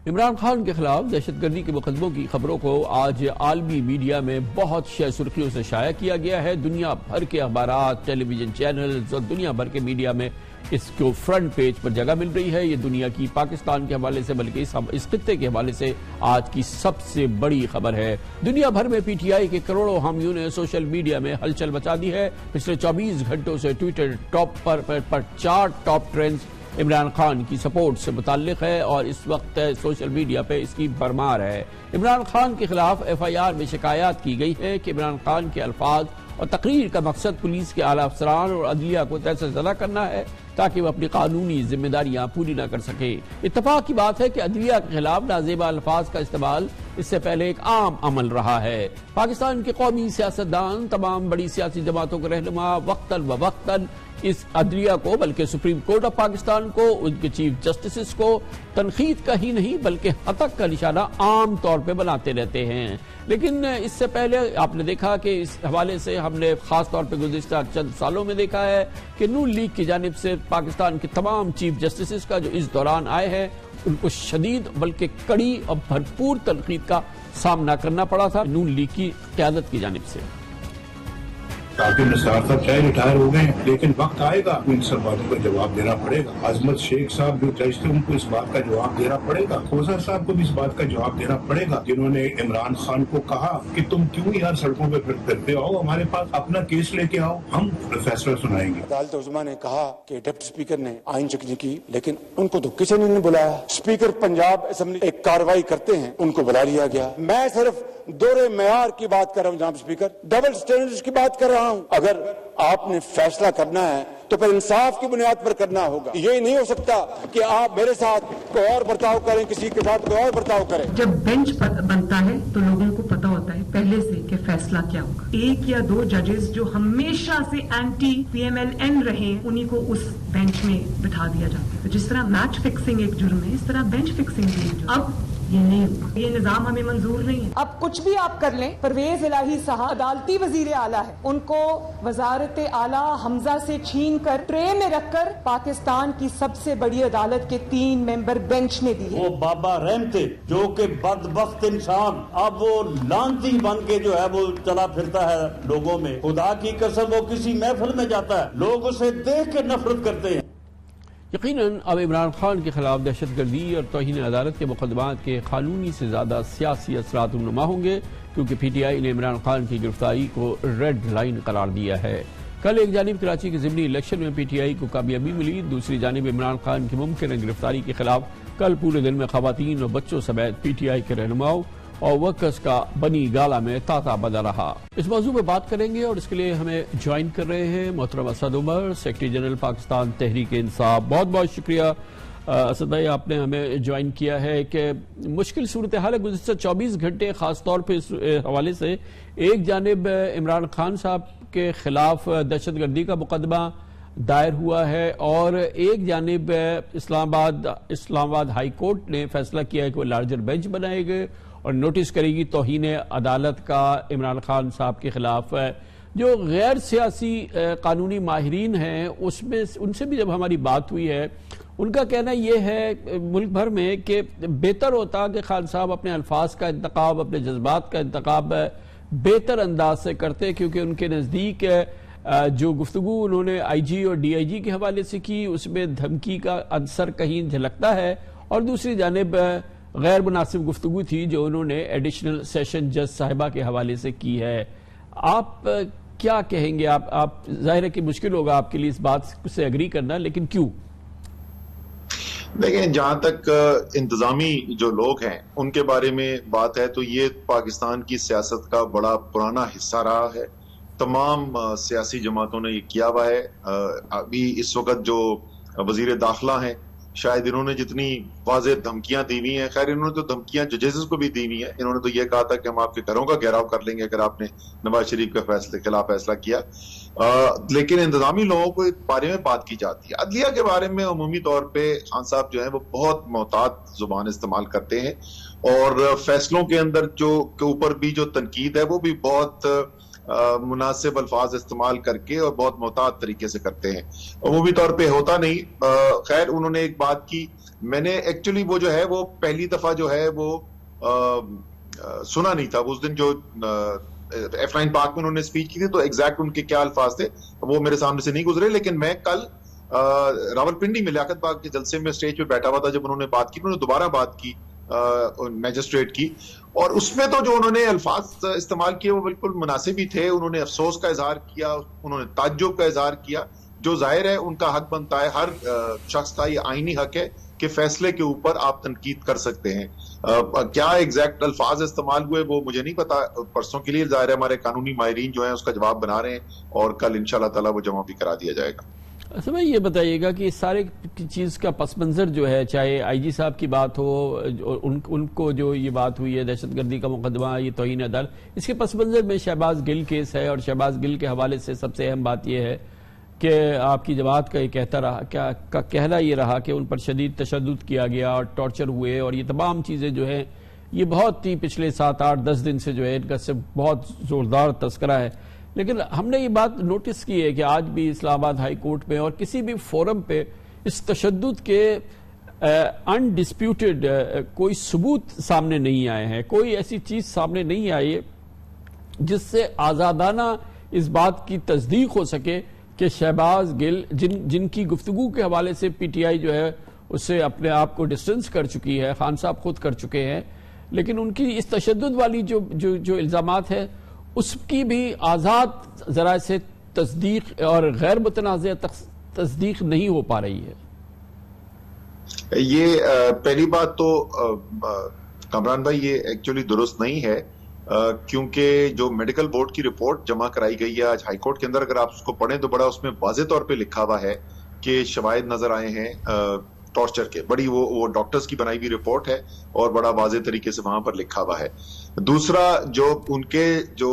عمران خان کے خلاف دہشت گردی کے مقدموں کی خبروں کو آج عالمی میڈیا میں بہت شہ سرخیوں سے شائع کیا گیا ہے۔ دنیا بھر کے اخبارات، ٹیلی ویژن چینلز اور دنیا بھر کے میڈیا میں اس کو فرنٹ پیج پر جگہ مل رہی ہے۔ یہ دنیا کی پاکستان کے حوالے سے بلکہ اس خطے کے حوالے سے آج کی سب سے بڑی خبر ہے۔ دنیا بھر میں پی ٹی آئی کے کروڑوں حامیوں نے سوشل میڈیا میں ہلچل مچا دی ہے۔ پچھلے 24 گھنٹوں سے ٹویٹر ٹاپ پر 4 ٹاپ ٹرینڈز عمران خان کی سپورٹ سے متعلق ہے اور اس وقت سوشل میڈیا پہ اس کی بھرمار ہے۔ عمران خان کے خلاف ایف آئی آر میں شکایات کی گئی ہے کہ عمران خان کے الفاظ اور تقریر کا مقصد پولیس کے اعلیٰ افسران اور عدلیہ کو تحس زدہ کرنا ہے۔ تاکہ وہ اپنی قانونی ذمہ داریاں پوری نہ کر سکے۔ اتفاق کی بات ہے کہ عدلیہ کے خلاف نازیبا الفاظ کا استعمال اس سے پہلے ایک عام عمل رہا ہے۔ پاکستان کے قومی سیاستدان، تمام بڑی سیاسی جماعتوں کے رہنما وقتاً وقتاً اس عدلیہ کو بلکہ سپریم کورٹ آف پاکستان کو، ان کے چیف جسٹسز کو تنقید کا ہی نہیں بلکہ ہتک کا نشانہ عام طور پہ بناتے رہتے ہیں۔ لیکن اس سے پہلے آپ نے دیکھا کہ اس حوالے سے ہم نے خاص طور پہ گزشتہ چند سالوں میں دیکھا ہے کہ نون لیگ کی جانب سے پاکستان کے تمام چیف جسٹسز کا جو اس دوران آئے ہیں ان کو شدید بلکہ کڑی اور بھرپور تنقید کا سامنا کرنا پڑا تھا نون لیگ کی قیادت کی جانب سے۔ عاقب نثار صاحب چاہے ریٹائر ہو گئے ہیں لیکن وقت آئے گا ان سب باتوں کا جواب دینا پڑے گا۔ عظمت شیخ صاحب جو جج تھے ان کو اس بات کا جواب دینا پڑے گا۔ خوزہ صاحب کو بھی اس بات کا جواب دینا پڑے گا جنہوں نے عمران خان کو کہا کہ تم کیوں یار سڑکوں پہ پھرتے آؤ، ہمارے پاس اپنا کیس لے کے آؤ، ہم فیصلہ سنائیں گے۔ عدالت عظمیٰ نے کہا کہ ڈپٹی اسپیکر نے آئین شکنی کی لیکن ان کو تو کسی نے نہیں بلایا۔ اسپیکر پنجاب اسمبلی ایک کارروائی کرتے ہیں، ان کو بلا لیا گیا۔ میں صرف دورے معیار کی بات کر رہا ہوں جناب اسپیکر، ڈبل سٹینڈرڈز کی بات کر رہا ہوں۔ اگر آپ نے فیصلہ کرنا ہے تو پھر انصاف کی بنیاد پر کرنا ہوگا۔ یہ نہیں ہو سکتا کہ آپ میرے ساتھ کوئی اور برتاؤ کریں، کسی کے ساتھ کوئی اور برتاؤ کریں۔ جب بینچ بنتا ہے تو لوگوں کو پتا ہوتا ہے پہلے سے کہ فیصلہ کیا ہوگا۔ ایک یا دو ججز جو ہمیشہ سے anti P M L N رہے ہیں انہی کو اس بینچ میں بٹھا دیا جاتا ہے۔ جس طرح میچ فکسنگ ایک جرم ہے اس طرح بینچ فکسنگ بھی ایک جرم ہے۔ اب یہ نہیں ہوگا، یہ نظام ہمیں منظور نہیں ہے۔ اب کچھ بھی آپ کر لیں، پرویز الہی صاحب عدالتی وزیر اعلیٰ ہے، ان کو وزارت اعلیٰ حمزہ سے چھین کر ٹرے میں رکھ کر پاکستان کی سب سے بڑی عدالت کے 3 ممبر بینچ نے دی ہے۔ وہ بابا رحم تھے جو کہ بدبخت انسان اب وہ لانتی بن کے جو ہے وہ چلا پھرتا ہے لوگوں میں۔ خدا کی قسم وہ کسی محفل میں جاتا ہے لوگ اسے دیکھ کے نفرت کرتے ہیں۔ یقیناً اب عمران خان کے خلاف دہشت گردی اور توہین عدالت کے مقدمات کے قانونی سے زیادہ سیاسی اثرات رونما ہوں گے کیونکہ پی ٹی آئی نے عمران خان کی گرفتاری کو ریڈ لائن قرار دیا ہے۔ کل ایک جانب کراچی کے ضمنی الیکشن میں پی ٹی آئی کو کامیابی ملی، دوسری جانب عمران خان کی ممکنہ گرفتاری کے خلاف کل پورے دن میں خواتین اور بچوں سمیت پی ٹی آئی کے رہنماؤں اور ورکرز کا بنی گالہ میں تاتا بدا رہا۔ اس موضوع پہ بات کریں گے اور اس کے لیے ہمیں جوائن کر رہے ہیں محترم اسد عمر، سیکرٹری جنرل پاکستان تحریک انصاف۔ بہت بہت شکریہ اسد بھائی، آپ نے ہمیں جوائن کیا ہے کہ مشکل صورتحال ہے گزشتہ 24 گھنٹے خاص طور پہ اس حوالے سے ایک جانب عمران خان صاحب کے خلاف دہشت گردی کا مقدمہ دائر ہوا ہے اور ایک جانب اسلام آباد ہائی کورٹ نے فیصلہ کیا ہے کہ وہ لارجر بینچ بنائے گئے اور نوٹس کرے گی توہین عدالت کا عمران خان صاحب کے خلاف۔ جو غیر سیاسی قانونی ماہرین ہیں ان سے بھی جب ہماری بات ہوئی ہے ان کا کہنا یہ ہے ملک بھر میں کہ بہتر ہوتا کہ خان صاحب اپنے الفاظ کا انتخاب، اپنے جذبات کا انتخاب بہتر انداز سے کرتے کیونکہ ان کے نزدیک جو گفتگو انہوں نے آئی جی اور ڈی آئی جی کے حوالے سے کی اس میں دھمکی کا عنصر کہیں جھلکتا ہے اور دوسری جانب غیر مناسب گفتگو تھی جو انہوں نے ایڈیشنل سیشن جج صاحبہ کے حوالے سے کی ہے۔ آپ کیا کہیں گے؟ آپ ظاہر ہے کہ مشکل ہوگا آپ کے لیے اس بات سے اگری کرنا، لیکن کیوں؟ دیکھیں، جہاں تک انتظامی جو لوگ ہیں ان کے بارے میں بات ہے تو یہ پاکستان کی سیاست کا بڑا پرانا حصہ رہا ہے۔ تمام سیاسی جماعتوں نے یہ کیا ہوا ہے۔ ابھی اس وقت جو وزیر داخلہ ہیں شاید انہوں نے جتنی واضح دھمکیاں دی ہوئی ہیں، خیر انہوں نے تو دھمکیاں ججز کو بھی دی ہوئی ہیں، انہوں نے تو یہ کہا تھا کہ ہم آپ کے گھروں کا گھیراؤ کر لیں گے اگر آپ نے نواز شریف کے خلاف فیصلہ کیا۔ لیکن انتظامی لوگوں کو اس بارے میں بات کی جاتی ہے۔ عدلیہ کے بارے میں عمومی طور پہ خان صاحب جو ہیں وہ بہت محتاط زبان استعمال کرتے ہیں اور فیصلوں کے اندر جو کے اوپر بھی جو تنقید ہے وہ بھی بہت مناسب الفاظ استعمال کر کے اور بہت محتاط طریقے سے کرتے ہیں، عمومی طور پہ ہوتا نہیں۔ خیر انہوں نے ایک بات کی، میں نے ایکچولی وہ جو ہے وہ پہلی دفعہ جو ہے وہ سنا نہیں تھا، اس دن جو F9 پارک میں انہوں نے اسپیچ کی تھی تو ایگزیکٹ ان کے کیا الفاظ تھے وہ میرے سامنے سے نہیں گزرے، لیکن میں کل راولپنڈی میں لیاقت باغ کے جلسے میں اسٹیج پہ بیٹھا ہوا تھا جب انہوں نے بات کی، انہوں نے دوبارہ بات کی میجسٹریٹ کی، اور اس میں تو جو انہوں نے الفاظ استعمال کیے وہ بالکل مناسب ہی تھے۔ انہوں نے افسوس کا اظہار کیا، انہوں نے تعجب کا اظہار کیا، جو ظاہر ہے ان کا حق بنتا ہے، ہر شخص کا یہ آئینی حق ہے کہ فیصلے کے اوپر آپ تنقید کر سکتے ہیں۔ کیا ایگزیکٹ الفاظ استعمال ہوئے وہ مجھے نہیں پتا، پرسوں کے لیے ظاہر ہے ہمارے قانونی ماہرین جو ہیں اس کا جواب بنا رہے ہیں اور کل انشاءاللہ تعالی وہ جمع بھی کرا دیا جائے گا۔ اصل میں یہ بتائیے گا کہ اس سارے چیز کا پس منظر جو ہے، چاہے آئی جی صاحب کی بات ہو، ان کو جو یہ بات ہوئی ہے دہشت گردی کا مقدمہ، یہ توہین عدالت، اس کے پس منظر میں شہباز گل کیس ہے، اور شہباز گل کے حوالے سے سب سے اہم بات یہ ہے کہ آپ کی جماعت کا یہ کہنا یہ رہا کہ ان پر شدید تشدد کیا گیا اور ٹارچر ہوئے، اور یہ تمام چیزیں جو ہیں یہ بہت ہی پچھلے 7, 8, 10 دن سے جو ہے ان کا صرف بہت زوردار تذکرہ ہے. لیکن ہم نے یہ بات نوٹس کی ہے کہ آج بھی اسلام آباد ہائی کورٹ میں اور کسی بھی فورم پہ اس تشدد کے انڈسپیوٹڈ کوئی ثبوت سامنے نہیں آئے ہیں، کوئی ایسی چیز سامنے نہیں آئی جس سے آزادانہ اس بات کی تصدیق ہو سکے کہ شہباز گل جن کی گفتگو کے حوالے سے پی ٹی آئی جو ہے اس سے اپنے آپ کو ڈسٹنس کر چکی ہے، خان صاحب خود کر چکے ہیں، لیکن ان کی اس تشدد والی جو الزامات ہے اس کی بھی آزاد ذرائع سے تصدیق اور غیر متنازع تصدیق نہیں ہو پا رہی ہے. یہ پہلی بات تو کامران بھائی یہ ایکچولی درست نہیں ہے، کیونکہ جو میڈیکل بورڈ کی رپورٹ جمع کرائی گئی ہے آج ہائی کورٹ کے اندر، اگر آپ اس کو پڑھیں تو بڑا اس میں واضح طور پہ لکھا ہوا ہے کہ شواہد نظر آئے ہیں ٹارچر کے. بڑی وہ ڈاکٹرز کی بنائی ہوئی رپورٹ ہے اور بڑا واضح طریقے سے وہاں پر لکھا ہوا ہے. دوسرا، جو ان کے جو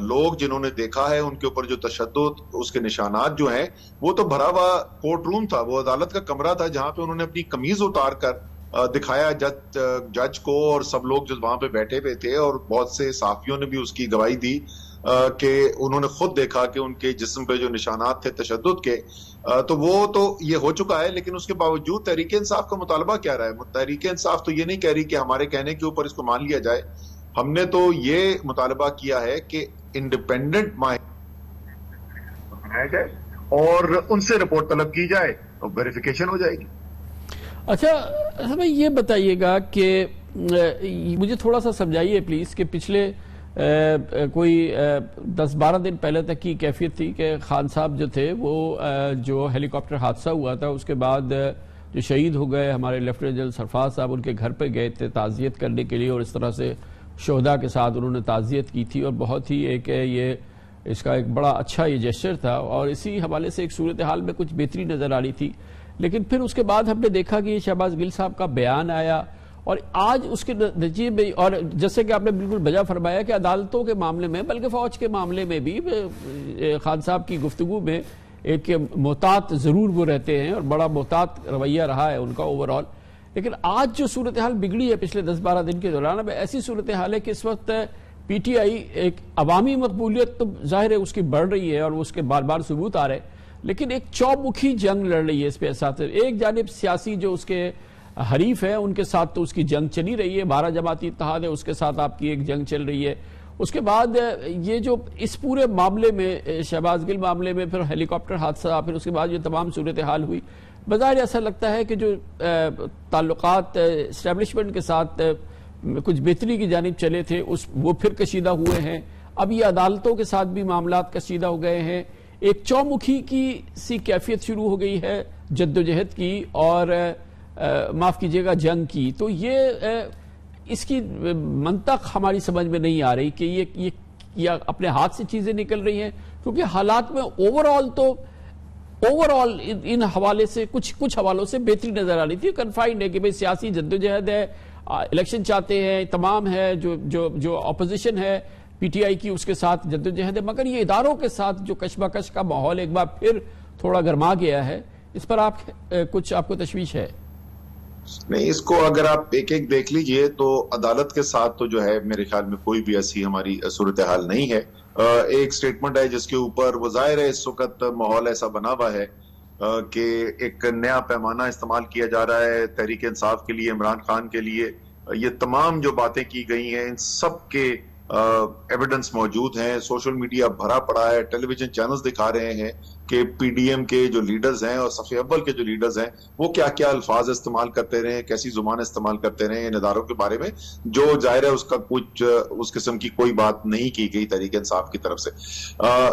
لوگ جنہوں نے دیکھا ہے ان کے اوپر جو تشدد، اس کے نشانات جو ہیں، وہ تو بھرا ہوا کورٹ روم تھا، وہ عدالت کا کمرہ تھا جہاں پہ انہوں نے اپنی قمیض اتار کر دکھایا جج کو، اور سب لوگ جو وہاں پہ بیٹھے ہوئے تھے، اور بہت سے صحافیوں نے بھی اس کی گواہی دی کہ انہوں نے خود دیکھا کہ ان کے جسم پہ جو نشانات تھے تشدد کے. تو وہ تو یہ ہو چکا ہے، لیکن اس کے باوجود تحریک انصاف کا مطالبہ کیا رہا ہے؟ تحریک انصاف تو یہ نہیں کہہ رہی کہ ہمارے کہنے کے اوپر اس کو مان لیا جائے. ہم نے تو یہ مطالبہ کیا ہے کہ انڈیپینڈنٹ بنایا جائے اور ان سے رپورٹ طلب کی جائے اور ویریفیکیشن ہو جائے گی. اچھا ہمیں یہ بتائیے گا کہ مجھے تھوڑا سا سمجھائیے پلیز کہ پچھلے کوئی 10-12 دن پہلے تک کی کیفیت تھی کہ خان صاحب جو تھے وہ جو ہیلی کاپٹر حادثہ ہوا تھا اس کے بعد جو شہید ہو گئے ہمارے لیفٹیننٹ جنرل سرفراز صاحب، ان کے گھر پہ گئے تھے تعزیت کرنے کے لیے، اور اس طرح سے شہداء کے ساتھ انہوں نے تعزیت کی تھی، اور بہت ہی یہ اس کا ایک بڑا اچھا یہ جیسچر تھا، اور اسی حوالے سے ایک صورتحال میں کچھ بہتری نظر آ رہی تھی. لیکن پھر اس کے بعد ہم نے دیکھا کہ شہباز گل صاحب کا بیان آیا، اور آج اس کے نتیجے میں، اور جیسے کہ آپ نے بالکل بجا فرمایا کہ عدالتوں کے معاملے میں بلکہ فوج کے معاملے میں بھی خان صاحب کی گفتگو میں ایک محتاط ضرور وہ رہتے ہیں، اور بڑا محتاط رویہ رہا ہے ان کا اوور آل. لیکن آج جو صورتحال بگڑی ہے پچھلے 10-12 دن کے دوران، اب ایسی صورتحال ہے کہ اس وقت پی ٹی آئی ایک عوامی مقبولیت تو ظاہر ہے اس کی بڑھ رہی ہے اور اس کے بار بار ثبوت آ رہے، لیکن ایک چومکھی جنگ لڑ رہی ہے اس پہ ساتھ. ایک جانب سیاسی جو اس کے حریف ہے ان کے ساتھ تو اس کی جنگ چلی رہی ہے، 12 جماعتی اتحاد ہے اس کے ساتھ آپ کی ایک جنگ چل رہی ہے. اس کے بعد یہ جو اس پورے معاملے میں شہباز گل معاملے میں پھر ہیلی کاپٹر حادثہ، پھر اس کے بعد یہ تمام صورتحال ہوئی، بظاہر ایسا لگتا ہے کہ جو تعلقات اسٹیبلشمنٹ کے ساتھ کچھ بہتری کی جانب چلے تھے وہ پھر کشیدہ ہوئے ہیں. اب یہ عدالتوں کے ساتھ بھی معاملات کشیدہ ہو گئے ہیں، ایک چومکھی کی سی کیفیت شروع ہو گئی ہے جدوجہد کی اور معاف کیجیے گا جنگ کی. تو یہ اس کی منطق ہماری سمجھ میں نہیں آ رہی کہ یہ اپنے ہاتھ سے چیزیں نکل رہی ہیں، کیونکہ حالات میں اوور آل ان حوالے سے کچھ حوالوں سے بہتری نظر آ رہی تھی. کنفائنڈ ہے کہ بھئی سیاسی جدوجہد ہے، الیکشن چاہتے ہیں، تمام ہے جو اپوزیشن ہے پی ٹی آئی کی اس کے ساتھ جدوجہد ہے، مگر یہ اداروں کے ساتھ جو کشمکش کا ماحول ایک بار پھر تھوڑا گرما گیا ہے، اس پر آپ کو تشویش ہے؟ نہیں، اس کو اگر آپ ایک ایک دیکھ لیجئے تو عدالت کے ساتھ تو جو ہے میرے خیال میں کوئی بھی ایسی ہماری صورتحال نہیں ہے. ایک سٹیٹمنٹ ہے جس کے اوپر وہ ظاہر ہے اس وقت ماحول ایسا بنا ہوا ہے کہ ایک نیا پیمانہ استعمال کیا جا رہا ہے تحریک انصاف کے لیے، عمران خان کے لیے. یہ تمام جو باتیں کی گئی ہیں ان سب کے ایویڈنس موجود ہیں، سوشل میڈیا بھرا پڑا ہے، ٹیلی ویژن چینلز دکھا رہے ہیں کہ پی ڈی ایم کے جو لیڈرز ہیں اور صف اول کے جو لیڈرز ہیں وہ کیا کیا الفاظ استعمال کرتے رہے ہیں، کیسی زبان استعمال کرتے رہے ہیں ان اداروں کے بارے میں، جو ظاہر ہے اس کا کچھ اس قسم کی کوئی بات نہیں کی گئی تحریک انصاف کی طرف سے.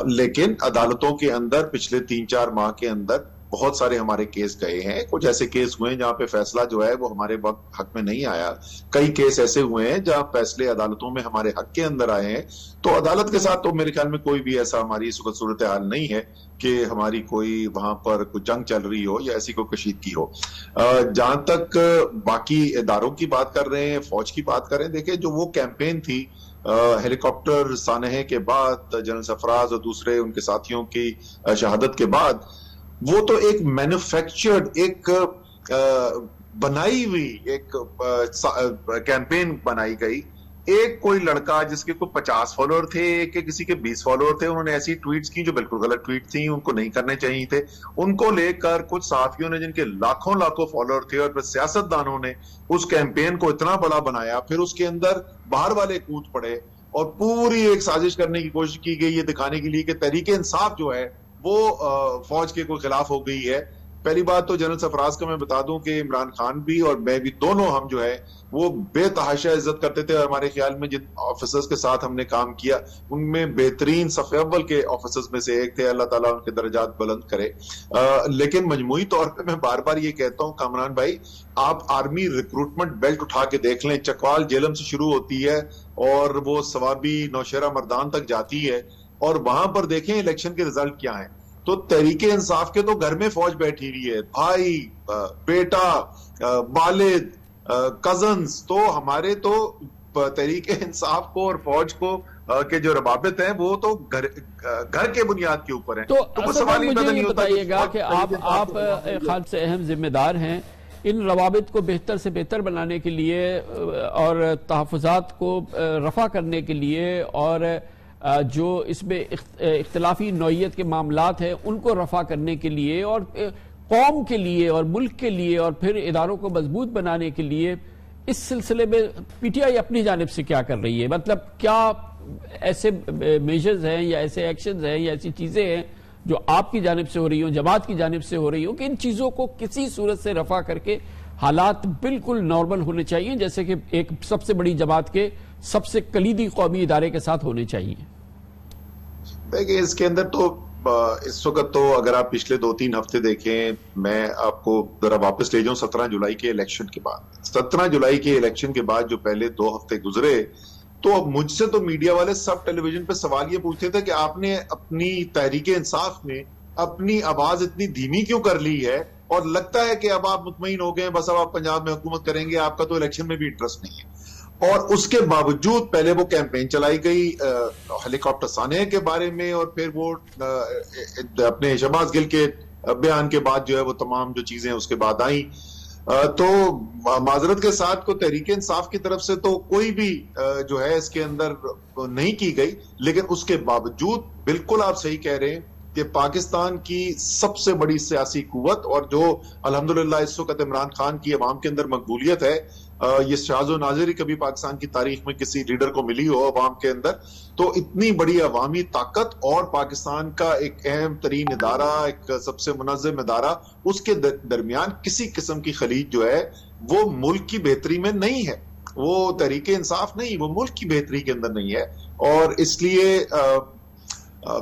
لیکن عدالتوں کے اندر پچھلے 3-4 ماہ کے اندر بہت سارے ہمارے کیس گئے ہیں. کچھ ایسے کیس ہوئے ہیں جہاں پہ فیصلہ جو ہے وہ ہمارے وقت حق میں نہیں آیا. کئی کیس ایسے ہوئے ہیں جہاں فیصلے عدالتوں میں ہمارے حق کے اندر آئے ہیں. تو عدالت کے ساتھ تو میرے خیال میں کوئی بھی ایسا ہماری اس وقت صورتحال نہیں ہے کہ ہماری کوئی وہاں پر کوئی جنگ چل رہی ہو یا ایسی کوئی کشیدگی ہو. جہاں تک باقی اداروں کی بات کر رہے ہیں, فوج کی بات کر رہے ہیں, دیکھیں جو وہ کیمپین تھی ہیلی کاپٹر سانحے کے بعد, جنرل سرفراز اور دوسرے ان کے ساتھیوں کی شہادت کے بعد, وہ تو ایک مینوفیکچرڈ, ایک بنائی ہوئی ایک کیمپین بنائی گئی. ایک کوئی لڑکا جس کے کوئی 50 فالوور تھے, ایک کے کسی کے 20 فالوور تھے, انہوں نے ایسی ٹویٹس کی جو بالکل غلط ٹویٹ تھیں, ان کو نہیں کرنے چاہیے تھے. ان کو لے کر کچھ صحافیوں نے جن کے لاکھوں فالوور تھے, اور پھر سیاست دانوں نے اس کیمپین کو اتنا بڑا بنایا, پھر اس کے اندر باہر والے کود پڑے اور پوری ایک سازش کرنے کی کوشش کی گئی یہ دکھانے کے لیے کہ تحریک انصاف جو ہے وہ فوج کے کوئی خلاف ہو گئی ہے. پہلی بات تو جنرل سرفراز کا میں بتا دوں کہ عمران خان بھی اور میں بھی دونوں ہم جو ہے وہ بے تحاشا عزت کرتے تھے, اور ہمارے خیال میں جن آفیسرز کے ساتھ ہم نے کام کیا ان میں بہترین صف اول کے آفیسرز میں سے ایک تھے. اللہ تعالیٰ ان کے درجات بلند کرے. لیکن مجموعی طور پہ میں بار بار یہ کہتا ہوں کامران بھائی, آپ آرمی ریکروٹمنٹ بیلٹ اٹھا کے دیکھ لیں, چکوال جیلم سے شروع ہوتی ہے اور وہ سوابی نوشہرہ مردان تک جاتی ہے, اور وہاں پر دیکھیں الیکشن کے ریزلٹ کیا ہیں. تو تحریک انصاف کے تو گھر میں فوج بیٹھی ہوئی ہے, بھائی, بیٹا, والد, کزنز. تو ہمارے تو تحریک انصاف کو اور فوج کو کے جو روابط ہیں وہ تو گھر کے بنیاد کے اوپر ہیں. تو سوال مجھے یہ بتائیے گا کہ آپ خالص سے اہم ذمہ دار ہیں ان روابط کو بہتر سے بہتر بنانے کے لیے اور تحفظات کو رفع کرنے کے لیے, اور جو اس میں اختلافی نوعیت کے معاملات ہیں ان کو رفع کرنے کے لیے, اور قوم کے لیے اور ملک کے لیے اور پھر اداروں کو مضبوط بنانے کے لیے اس سلسلے میں پی ٹی آئی اپنی جانب سے کیا کر رہی ہے؟ مطلب کیا ایسے میجرز ہیں یا ایسے ایکشنز ہیں یا ایسی چیزیں ہیں جو آپ کی جانب سے ہو رہی ہوں, جماعت کی جانب سے ہو رہی ہوں, کہ ان چیزوں کو کسی صورت سے رفع کر کے حالات بالکل نارمل ہونے چاہیے جیسے کہ ایک سب سے بڑی جماعت کے سب سے کلیدی قومی ادارے کے ساتھ ہونے چاہیے؟ دیکھیں اس کے اندر تو اس وقت تو اگر آپ پچھلے 2-3 ہفتے دیکھیں, میں آپ کو ذرا واپس لے جاؤں 17 جولائی کے الیکشن کے بعد. 17 جولائی کے الیکشن کے بعد جو پہلے 2 ہفتے گزرے, تو مجھ سے تو میڈیا والے سب ٹیلی ویژن پہ سوال یہ پوچھتے تھے کہ آپ نے اپنی تحریک انصاف میں اپنی آواز اتنی دھیمی کیوں کر لی ہے, اور لگتا ہے کہ اب آپ مطمئن ہو گئے, بس اب آپ پنجاب میں حکومت کریں گے, آپ کا تو الیکشن میں بھی انٹرسٹ نہیں ہے. اور اس کے باوجود پہلے وہ کیمپین چلائی گئی ہیلی کاپٹر سانحے کے بارے میں, اور پھر وہ اپنے شہباز گل کے بیان کے بعد جو ہے وہ تمام جو چیزیں اس کے بعد آئیں. تو معذرت کے ساتھ کو تحریک انصاف کی طرف سے تو کوئی بھی جو ہے اس کے اندر نہیں کی گئی, لیکن اس کے باوجود بالکل آپ صحیح کہہ رہے ہیں کہ پاکستان کی سب سے بڑی سیاسی قوت, اور جو الحمدللہ اس وقت عمران خان کی عوام کے اندر مقبولیت ہے, یہ شاذ و نادر کبھی پاکستان کی تاریخ میں کسی لیڈر کو ملی ہو عوام کے اندر. تو اتنی بڑی عوامی طاقت اور پاکستان کا ایک اہم ترین ادارہ, ایک سب سے منظم ادارہ, اس کے درمیان کسی قسم کی خلیج جو ہے وہ ملک کی بہتری میں نہیں ہے, وہ تحریک انصاف نہیں, وہ ملک کی بہتری کے اندر نہیں ہے. اور اس لیے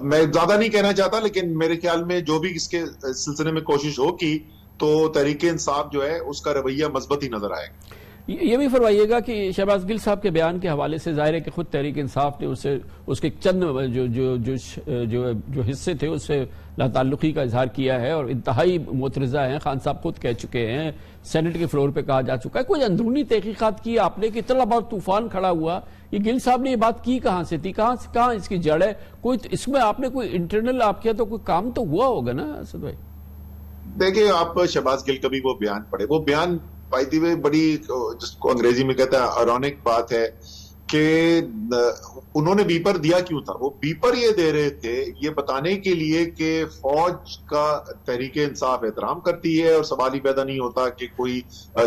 میں زیادہ نہیں کہنا چاہتا, لیکن میرے خیال میں جو بھی اس کے سلسلے میں کوشش ہوگی تو تحریک انصاف جو ہے اس کا رویہ مثبت ہی نظر آئے گا. یہ بھی فرمائیے گا کہ شہباز گل صاحب کے بیان کے حوالے سے ظاہر ہے کہ خود تحریک انصاف نے اس کے چند جو حصے تھے اس سے لاتعلقی کا اظہار کیا ہے, اور انتہائی معترضہ ہیں. خان صاحب خود کہہ چکے ہیں, سینٹ کے فلور پہ کہا جا چکا ہے. کوئی اندرونی تحقیقات کی آپ نے کہ اتنا بہت طوفان کھڑا ہوا, یہ گل صاحب نے یہ بات کی کہاں سے تھی, کہاں اس کی جڑ ہے؟ کوئی اس میں آپ نے کوئی انٹرنل آپ کیا تو کوئی کام تو ہوا ہوگا نا اسد بھائی؟ دیکھیں آپ شہباز گل کا بھی وہ بیان پڑھے, وہ بیان بائی دی وے بڑی جس کو انگریزی میں کہتا ہے آئرونک بات ہے کہ انہوں نے بیپر دیا کیوں تھا. وہ بیپر یہ دے رہے تھے یہ بتانے کے لیے کہ فوج کا تحریک انصاف احترام کرتی ہے, اور سوال ہی پیدا نہیں ہوتا کہ کوئی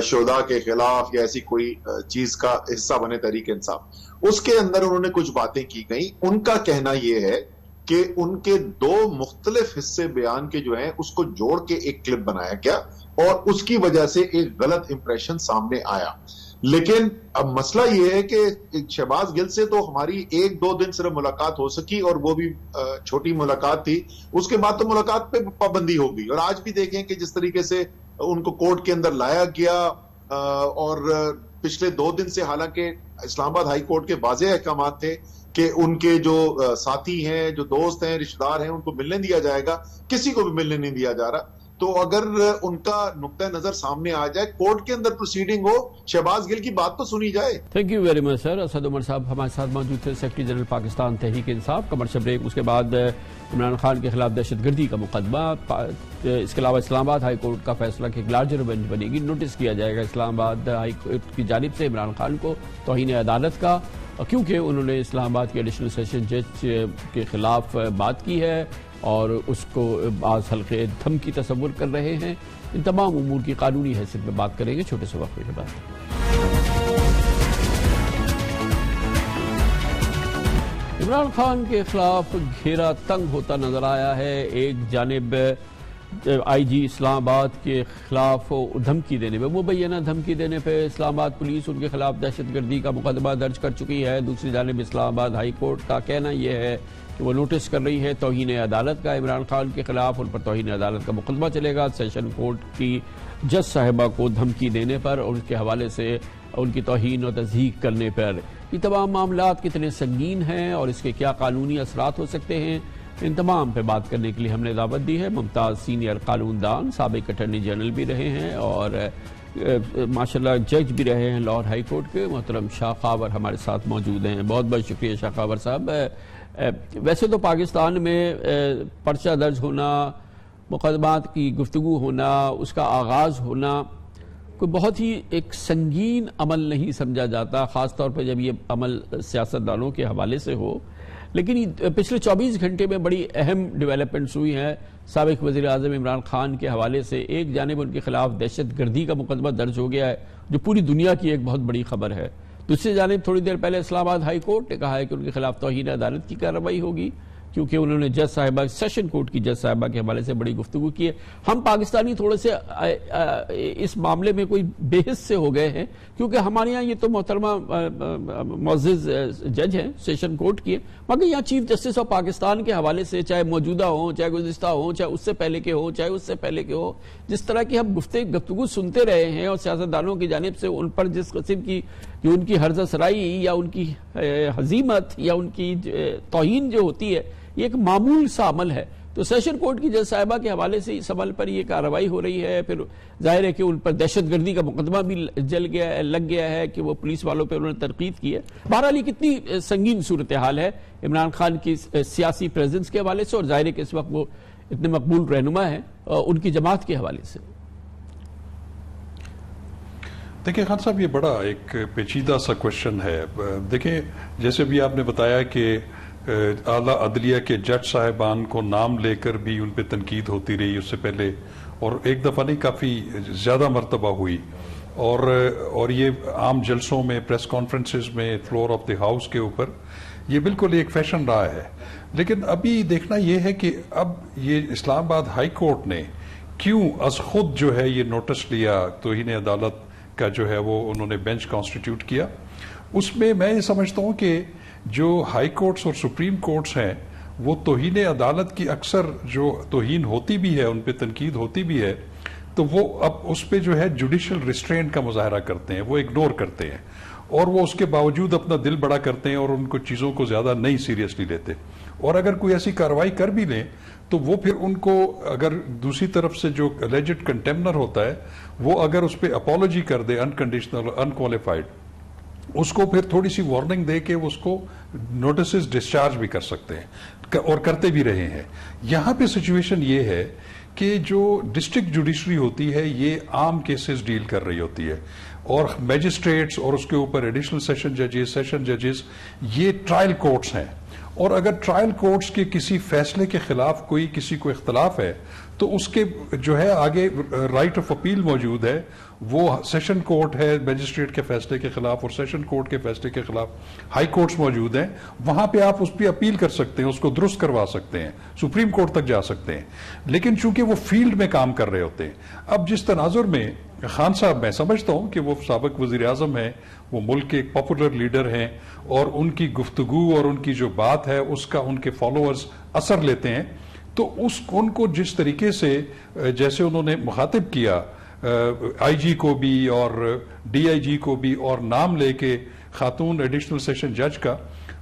شہداء کے خلاف یا ایسی کوئی چیز کا حصہ بنے تحریک انصاف. اس کے اندر انہوں نے کچھ باتیں کی گئیں. ان کا کہنا یہ ہے کہ ان کے 2 مختلف حصے بیان کے جو ہیں اس کو جوڑ کے ایک کلپ بنایا گیا, اور اس کی وجہ سے ایک غلط امپریشن سامنے آیا. لیکن اب مسئلہ یہ ہے کہ شہباز گل سے تو ہماری 1-2 دن صرف ملاقات ہو سکی، اور وہ بھی چھوٹی ملاقات تھی. اس کے بعد تو ملاقات پہ پابندی ہو گئی. اور آج بھی دیکھیں کہ جس طریقے سے ان کو کورٹ کے اندر لایا گیا، اور پچھلے 2 دن سے حالانکہ اسلام آباد ہائی کورٹ کے واضح احکامات تھے کہ ان کے جو ساتھی ہیں، جو دوست ہیں، رشتہ دار ہیں، ان کو ملنے دیا جائے گا، کسی کو بھی ملنے نہیں دیا جا رہا. تو اگر ان کا نقطہ نظر سامنے آ جائے، کورٹ کے اندر پروسیڈنگ ہو، شہباز گل کی بات تو سنی جائے. تھینک یو ویری مچ سر. اسد عمر صاحب ہمارے ساتھ موجود تھے، secretary general Pakistan Tehreek Insaf. Commercial break. اس کے بعد عمران خان کے خلاف دہشت گردی کا مقدمہ. اس کے علاوہ اسلام آباد ہائی کورٹ کا فیصلہ کہ ایک لارجر بینچ بنے گی. نوٹس کیا جائے گا اسلام آباد ہائی کورٹ کی جانب سے عمران خان کو توہین عدالت کا، کیونکہ انہوں نے اسلام آباد کے ایڈیشنل سیشن جج کے خلاف بات کی ہے اور اس کو بعض حلقے دھمکی تصور کر رہے ہیں. ان تمام امور کی قانونی حیثیت میں بات کریں گے چھوٹے سے وقفے کے بعد. عمران خان کے خلاف گھیرا تنگ ہوتا نظر آیا ہے. ایک جانب آئی جی اسلام آباد کے خلاف دھمکی دینے پہ، مبینہ دھمکی دینے پہ اسلام آباد پولیس ان کے خلاف دہشت گردی کا مقدمہ درج کر چکی ہے. دوسری جانب اسلام آباد ہائی کورٹ کا کہنا یہ ہے کہ وہ نوٹس کر رہی ہے توہین عدالت کا عمران خان کے خلاف. ان پر توہین عدالت کا مقدمہ چلے گا سیشن کورٹ کی جج صاحبہ کو دھمکی دینے پر اور اس کے حوالے سے ان کی توہین اور تضحیک کرنے پر. یہ تمام معاملات کتنے سنگین ہیں اور اس کے کیا قانونی اثرات ہو سکتے ہیں، ان تمام پہ بات کرنے کے لیے ہم نے دعوت دی ہے ممتاز سینئر قانون دان، سابق اٹارنی جنرل بھی رہے ہیں اور ماشاءاللہ جج بھی رہے ہیں لاہور ہائی کورٹ کے، محترم شاہ خاور ہمارے ساتھ موجود ہیں. بہت بہت شکریہ شاہ خاور صاحب. ویسے تو پاکستان میں پرچہ درج ہونا، مقدمات کی گفتگو ہونا، اس کا آغاز ہونا کوئی بہت ہی ایک سنگین عمل نہیں سمجھا جاتا، خاص طور پہ جب یہ عمل سیاستدانوں کے حوالے سے ہو. لیکن پچھلے 24 گھنٹے میں بڑی اہم ڈیولپمنٹس ہوئی ہیں. سابق وزیر اعظم عمران خان کے حوالے سے ایک جانب ان کے خلاف دہشت گردی کا مقدمہ درج ہو گیا ہے جو پوری دنیا کی ایک بہت بڑی خبر ہے. دوسری جانب تھوڑی دیر پہلے اسلام آباد ہائی کورٹ نے کہا ہے کہ ان کے خلاف توہین عدالت کی کارروائی ہوگی کیونکہ انہوں نے جج صاحبہ سیشن کورٹ کی جج صاحبہ کے حوالے سے بڑی گفتگو کی ہے. ہم پاکستانی تھوڑے سے اس معاملے میں کوئی بے حس سے ہو گئے ہیں کیونکہ ہمارے یہاں یہ تو محترمہ معزز جج ہیں سیشن کورٹ کی ہے، مگر یہاں چیف جسٹس آف پاکستان کے حوالے سے چاہے موجودہ ہوں، چاہے گزشتہ ہوں، چاہے اس سے پہلے کے ہوں، چاہے اس سے پہلے کے ہوں، جس طرح کی ہم گفتگو سنتے رہے ہیں اور سیاستدانوں کی جانب سے ان پر جس قسم کی ان کی ہرزہ سرائی یا ان کی ہزیمت یا ان کی توہین جو ہوتی ہے یہ ایک معمول سا عمل ہے. تو سیشن کورٹ کی جج صاحبہ کے حوالے سے اس عمل پر یہ کارروائی ہو رہی ہے. پھر ظاہر ہے کہ ان پر دہشت گردی کا مقدمہ بھی لگ گیا ہے کہ وہ پولیس والوں پہ انہوں نے تنقید کی ہے. بہرحال یہ کتنی سنگین صورتحال ہے عمران خان کی سیاسی پریزنس کے حوالے سے اور ظاہر ہے کہ اس وقت وہ اتنے مقبول رہنما ہیں ان کی جماعت کے حوالے سے. دیکھیں خان صاحب یہ بڑا ایک پیچیدہ سا کوشچن ہے. دیکھیں جیسے بھی آپ نے بتایا کہ اعلیٰ عدلیہ کے جج صاحبان کو نام لے کر بھی ان پہ تنقید ہوتی رہی اس سے پہلے، اور ایک دفعہ نہیں کافی زیادہ مرتبہ ہوئی، اور یہ عام جلسوں میں، پریس کانفرنسز میں، فلور آف دی ہاؤس کے اوپر یہ بالکل ایک فیشن رہا ہے. لیکن ابھی دیکھنا یہ ہے کہ اب یہ اسلام آباد ہائی کورٹ نے کیوں از خود جو ہے یہ نوٹس لیا، توہین عدالت کا جو ہے وہ انہوں نے بینچ کانسٹیٹیوٹ کیا. اس میں میں یہ سمجھتا ہوں کہ جو ہائی کورٹس اور سپریم کورٹس ہیں وہ توہین عدالت کی اکثر جو توہین ہوتی بھی ہے، ان پہ تنقید ہوتی بھی ہے، تو وہ اب اس پہ جو ہے جوڈیشل ریسٹرینٹ کا مظاہرہ کرتے ہیں، وہ اگنور کرتے ہیں اور وہ اس کے باوجود اپنا دل بڑا کرتے ہیں اور ان کو چیزوں کو زیادہ نہیں سیریسلی لیتے. اور اگر کوئی ایسی کارروائی کر بھی لیں تو وہ پھر ان کو اگر دوسری طرف سے جو الیجڈ کنٹیمنر ہوتا ہے وہ اگر اس پہ اپالوجی کر دے انکنڈیشنل انکوالیفائڈ، اس کو پھر تھوڑی سی وارننگ دے کے اس کو نوٹسز ڈسچارج بھی کر سکتے ہیں اور کرتے بھی رہے ہیں. یہاں پہ سچویشن یہ ہے کہ جو ڈسٹرکٹ جوڈیشری ہوتی ہے یہ عام کیسز ڈیل کر رہی ہوتی ہے اور میجسٹریٹس اور اس کے اوپر ایڈیشنل سیشن ججز یہ ٹرائل کورٹس ہیں. اور اگر ٹرائل کورٹس کے کسی فیصلے کے خلاف کوئی کسی کو اختلاف ہے تو اس کے جو ہے آگے رائٹ آف اپیل موجود ہے، وہ سیشن کورٹ ہے میجسٹریٹ کے فیصلے کے خلاف اور سیشن کورٹ کے فیصلے کے خلاف ہائی کورٹس موجود ہیں، وہاں پہ آپ اس پہ اپیل کر سکتے ہیں، اس کو درست کروا سکتے ہیں، سپریم کورٹ تک جا سکتے ہیں. لیکن چونکہ وہ فیلڈ میں کام کر رہے ہوتے ہیں، اب جس تناظر میں خان صاحب میں سمجھتا ہوں کہ وہ سابق وزیر اعظم ہیں، وہ ملک کے ایک پاپولر لیڈر ہیں، اور ان کی گفتگو اور ان کی جو بات ہے اس کا ان کے فالوورز اثر لیتے ہیں، تو ان کو جس طریقے سے جیسے انہوں نے مخاطب کیا آئی جی کو بھی اور ڈی آئی جی کو بھی، اور نام لے کے خاتون ایڈیشنل سیشن جج کا،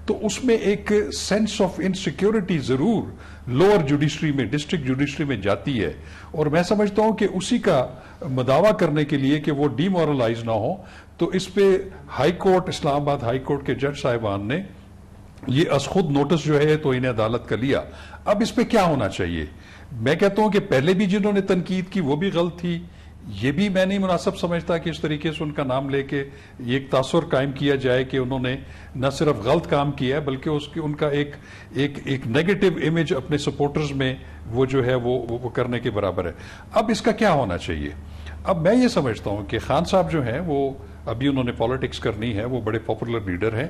تو اس میں ایک سینس آف انسیکیورٹی ضرور لوور جوڈیشری میں، ڈسٹرکٹ جوڈیشری میں جاتی ہے، اور میں سمجھتا ہوں کہ اسی کا مداوع کرنے کے لیے کہ وہ ڈی مورلائز نہ ہو، تو اس پہ ہائی کورٹ، اسلام آباد ہائی کورٹ کے جج صاحبان نے یہ از خود نوٹس جو ہے تو انہیں عدالت کا لیا۔ اب اس پہ کیا ہونا چاہیے؟ میں کہتا ہوں کہ پہلے بھی جنہوں نے تنقید کی وہ بھی غلط تھی، یہ بھی میں نہیں مناسب سمجھتا کہ اس طریقے سے ان کا نام لے کے یہ ایک تاثر قائم کیا جائے کہ انہوں نے نہ صرف غلط کام کیا ہے بلکہ ان کا ایک نیگیٹو امیج اپنے سپورٹرز میں وہ جو ہے وہ کرنے کے برابر ہے۔ اب اس کا کیا ہونا چاہیے؟ اب میں یہ سمجھتا ہوں کہ خان صاحب جو ہیں وہ ابھی انہوں نے پالیٹکس کرنی ہے، وہ بڑے پاپولر لیڈر ہیں،